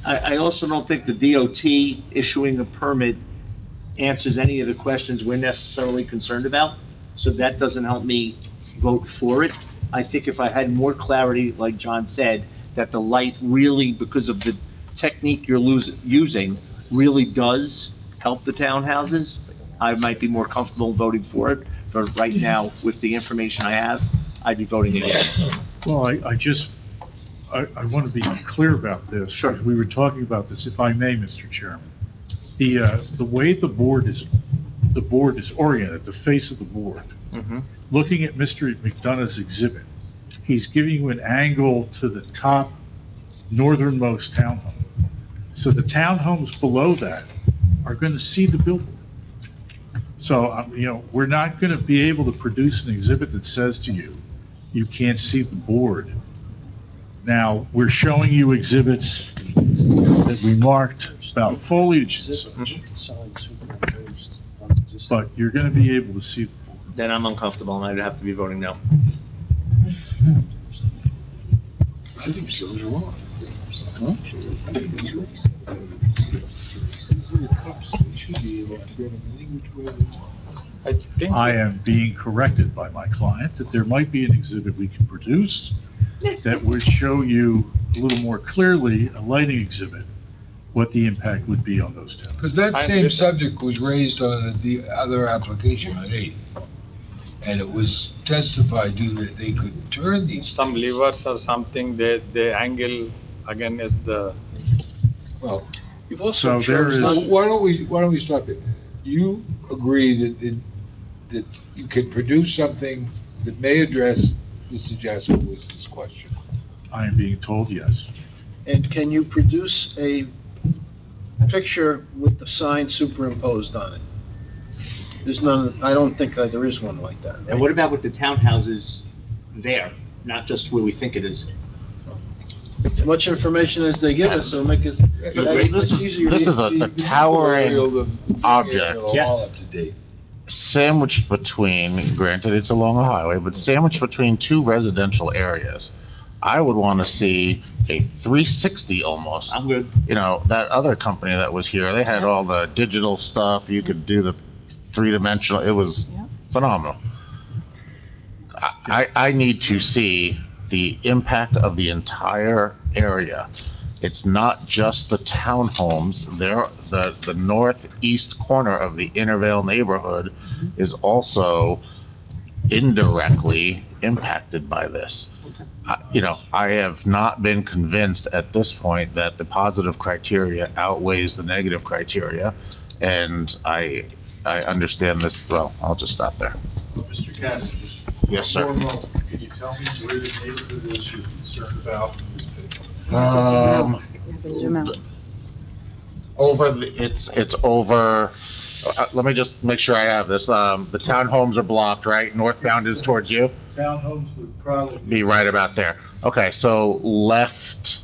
I also don't think the DOT issuing a permit answers any of the questions we're necessarily concerned about, so that doesn't help me vote for it. I think if I had more clarity, like John said, that the light really, because of the technique you're using, really does help the townhouses, I might be more comfortable voting for it. But right now, with the information I have, I'd be voting against it. Well, I want to be clear about this. Sure. We were talking about this, if I may, Mr. Chairman. The way the board is oriented, the face of the board, looking at Mr. McDonough's exhibit, he's giving you an angle to the top northernmost townhome. So the townhomes below that are going to see the billboard. So, we're not going to be able to produce an exhibit that says to you, you can't see the board. Now, we're showing you exhibits that we marked about foliage and such, but you're going to be able to see the board. Then I'm uncomfortable and I'd have to be voting no. I think so, you're wrong. I am being corrected by my client that there might be an exhibit we can produce that would show you a little more clearly, a lighting exhibit, what the impact would be on those towns. Because that same subject was raised on the other application on 8. And it was testified to that they could turn these. Some levers or something, they angle again as the. Well, You've also So there chosen. is- why don't we stop it? You agree that you can produce something that may address Mr. Jaskowitz's question? I am being told yes. And can you produce a picture with the sign superimposed on it? There's none, I don't think that there is one like that. And what about with the townhouses there, not just where we think it is? As much information as they give us, it'll make it. This is a towering object. All up to date. Sandwiched between, granted it's along a highway, but sandwiched between two residential areas. I would want to see a 360 almost. I'm good. That other company that was here, they had all the digital stuff, you could do the three-dimensional, it was phenomenal. I need to see the impact of the entire area. It's not just the townhomes, the northeast corner of the Intervale neighborhood is also indirectly impacted by this. I have not been convinced at this point that the positive criteria outweighs the negative criteria, and I I understand this, well, I'll just stop there. Mr. Kaplan, just Yes, sir. one more moment. Can you tell me where the neighborhood is you're concerned about in this picture? Zoom out. It's over, let me just make sure I have this. The townhomes are blocked, right? Northbound is towards you? Townhomes would probably Be right about there. Okay, so left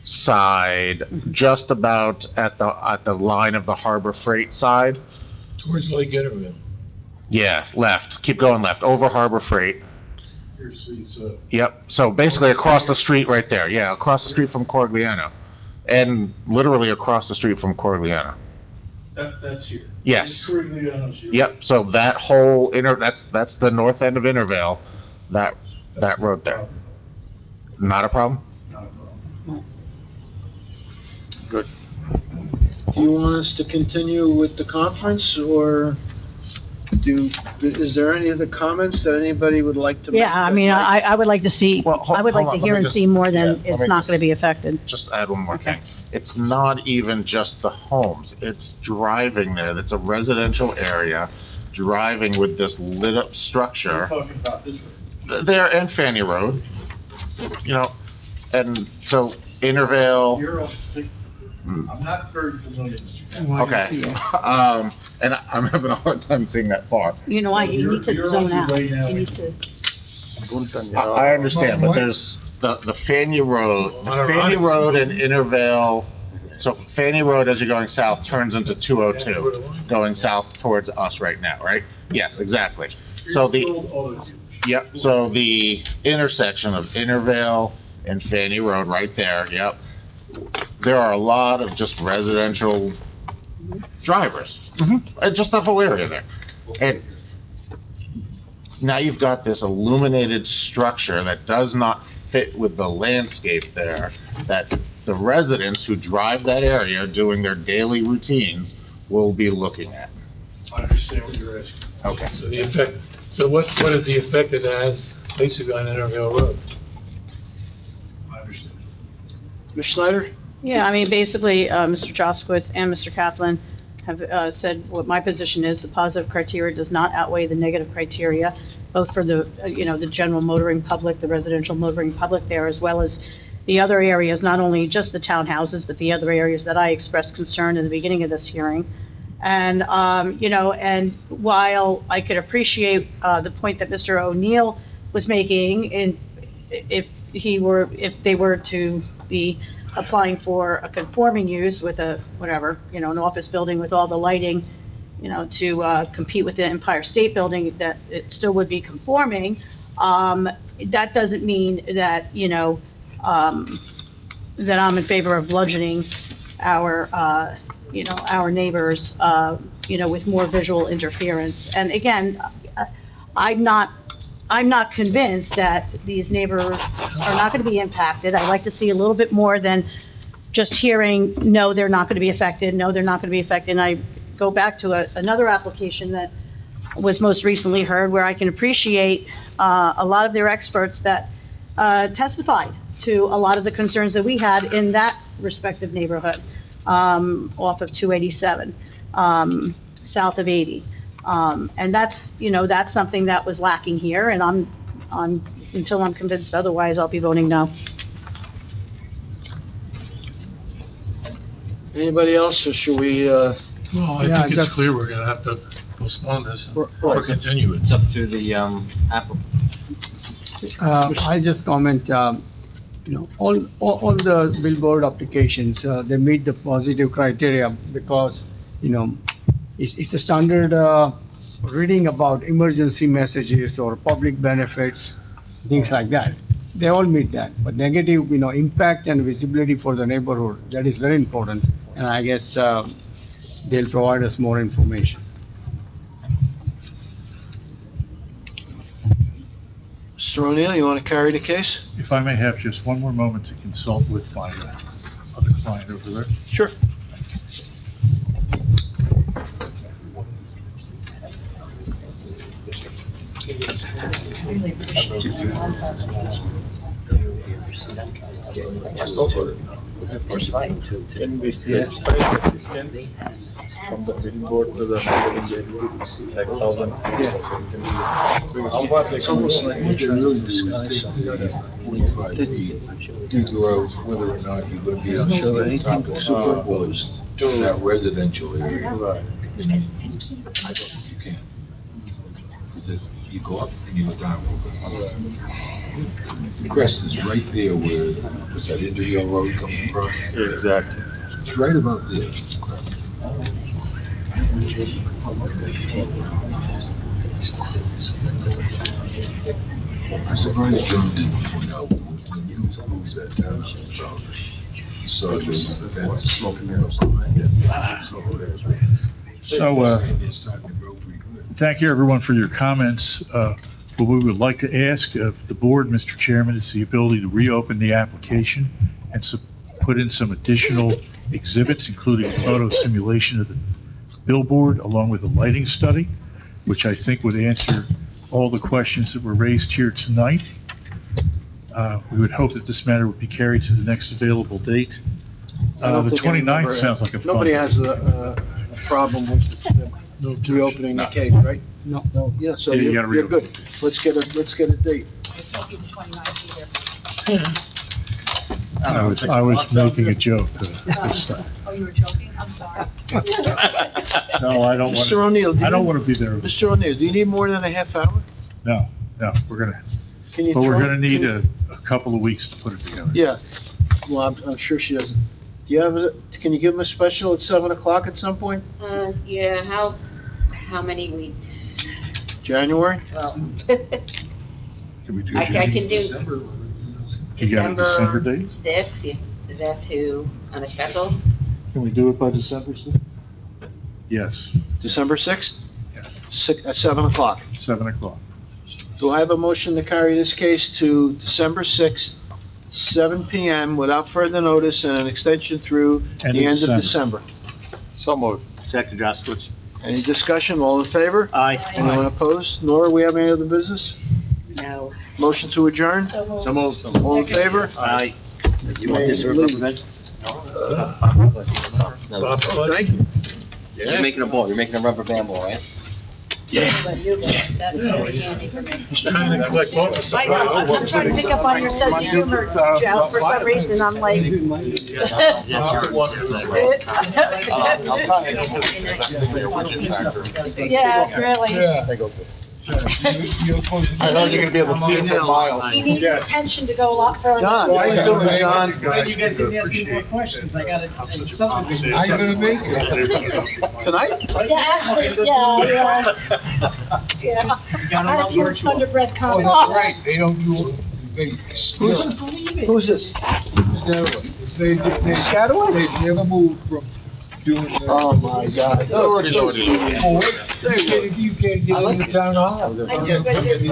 side, just about at the line of the Harbor Freight side. Towards Lake Interville. Yeah, left. Keep going left, over Harbor Freight. here's these, Yep, so basically across the street right there. Yeah, across the street from Corigliano. And literally across the street from Corigliano. that's here. Yes. Corigliano's here. Yep, so that whole that's the north end of Intervale, that road there. Not a problem? Not a problem. Good. Do you want us to continue with the conference, or is there any other comments that anybody would like to make? Yeah, I mean, I would like to see, Well, I would like hold to on, hear let me and just- see more yeah, than let it's me not just- gonna be affected. Just add one more thing. It's not even just the homes, it's driving there. That's a residential area, driving with this lit up We're structure. talking about this road. There and Fanny Road, and so Intervale. You're on, I'm not very familiar, Mr. Kaplan. Okay, and I'm having a hard time seeing that far. You know, you need to You're zone on your out. way now. You need to, I understand, but there's the Fanny Road, and Intervale. So Fanny Road, as you're going south, turns into 202, going south towards us right now, right? Yes, exactly. So yep, so the intersection of Intervale and Fanny Road right there, yep. There are a lot of just residential drivers, just that whole area there. And now you've got this illuminated structure that does not fit with the landscape there, that the residents who drive that area doing their daily routines will be looking at. I understand what you're asking. Okay. So the effect, so what is the effect it has basically on Intervale Road? I understand. Ms. Schneider? yeah, I mean, basically, Mr. Jaskowitz and Mr. Kaplan have said what my position is. The positive criteria does not outweigh the negative criteria, both for the, the general motoring public, the residential motoring public there, as well as the other areas, not only just the townhouses, but the other areas that I expressed concern in the beginning of this hearing. And, and while I could appreciate the point that Mr. O'Neill was making, if they were to be applying for a conforming use with a, whatever, an office building with all the lighting, to compete with the Empire State Building, that it still would be conforming, that doesn't mean that, that I'm in favor of bludgeoning our, our neighbors, with more visual interference. And again, I'm not convinced that these neighbors are not going to be impacted. I'd like to see a little bit more than just hearing, no, they're not going to be affected, no, they're not going to be affected. And I go back to another application that was most recently heard, where I can appreciate a lot of their experts that testified to a lot of the concerns that we had in that respective neighborhood, off of 287, south of 80. And that's something that was lacking here, and until I'm convinced otherwise, I'll be voting no. Anybody else, or should we, Well, I think it's clear we're gonna have to postpone this or continue it. It's up to the applicant. I just comment, all the billboard applications, they meet the positive criteria because, it's a standard, reading about emergency messages or public benefits, things like that. They all meet that, but negative, impact and visibility for the neighborhood, that is very important. And I guess, they'll provide us more information. Mr. O'Neill, you want to carry the case? If I may have just one more moment to consult with my other client over there. Sure. Can we specify the distance from the billboard to the like 1,000? It's almost like we can really disguise something. 45 feet, figure out whether or not you're gonna be on the top of superimposed to that residential area. Right. I don't think you can. Because you go up and you go down. The crest is right there where, was that Indian Road coming across? Exactly. It's right about there. I'm surprised John didn't point out when you moved that down, so there's the fence sloping up behind it. So, thank you everyone for your comments. What we would like to ask of the board, Mr. Chairman, is the ability to reopen the application and put in some additional exhibits, including a photo simulation of the billboard along with a lighting study, which I think would answer all the questions that were raised here tonight. We would hope that this matter would be carried to the next available date. The 29th sounds like a fun. Nobody has a problem with reopening the case, right? No. No, yeah, so Yeah, you you're gotta reopen. good. Let's get a date. I was making a joke. Oh, you were joking? I'm sorry. No, I don't want Mr. O'Neill, I don't want to be there. Mr. O'Neill, do you need more than a half hour? No, Can you but we're throw- gonna need can- a couple of weeks to put it together. Yeah, well, I'm sure she doesn't. Do you have, can you give them a special at 7 o'clock at some point? Yeah, how many weeks? January? Well, Can we do I can do You got a December date? 6th, is that too, on a special? Can we do it by December 6th? Yes, December 6th? Yeah. At 7 o'clock. 7 o'clock. Do I have a motion to carry this case to December 6th, 7 PM without further notice and an extension through End the of end of December. December? So moved. Second, Jaskowitz. Any discussion? All in favor? Aye. Anyone opposed? Nora, we have any other business? No. Motion to adjourn? So moved. So moved. All in favor? Aye. You want this rubber band? No, Thank you. You're making a ball, you're making a rubber band ball, right? That's very handy for me. Trying to collect all the I know, I'm trying to pick up on your sense of humor, Joe, for some reason, I'm like. Yeah, really. I know you're gonna be able to see it for miles. He needs attention to go a lot further. John, how you doing, John? You guys didn't ask me more questions, I got it. How you gonna make it? Tonight? Yeah, actually, yeah. Yeah. I had a few underbred Oh, comments. that's right, they don't do, Who's this? they never move from doing. Oh, my God. You can't get into town hall. I do, but it's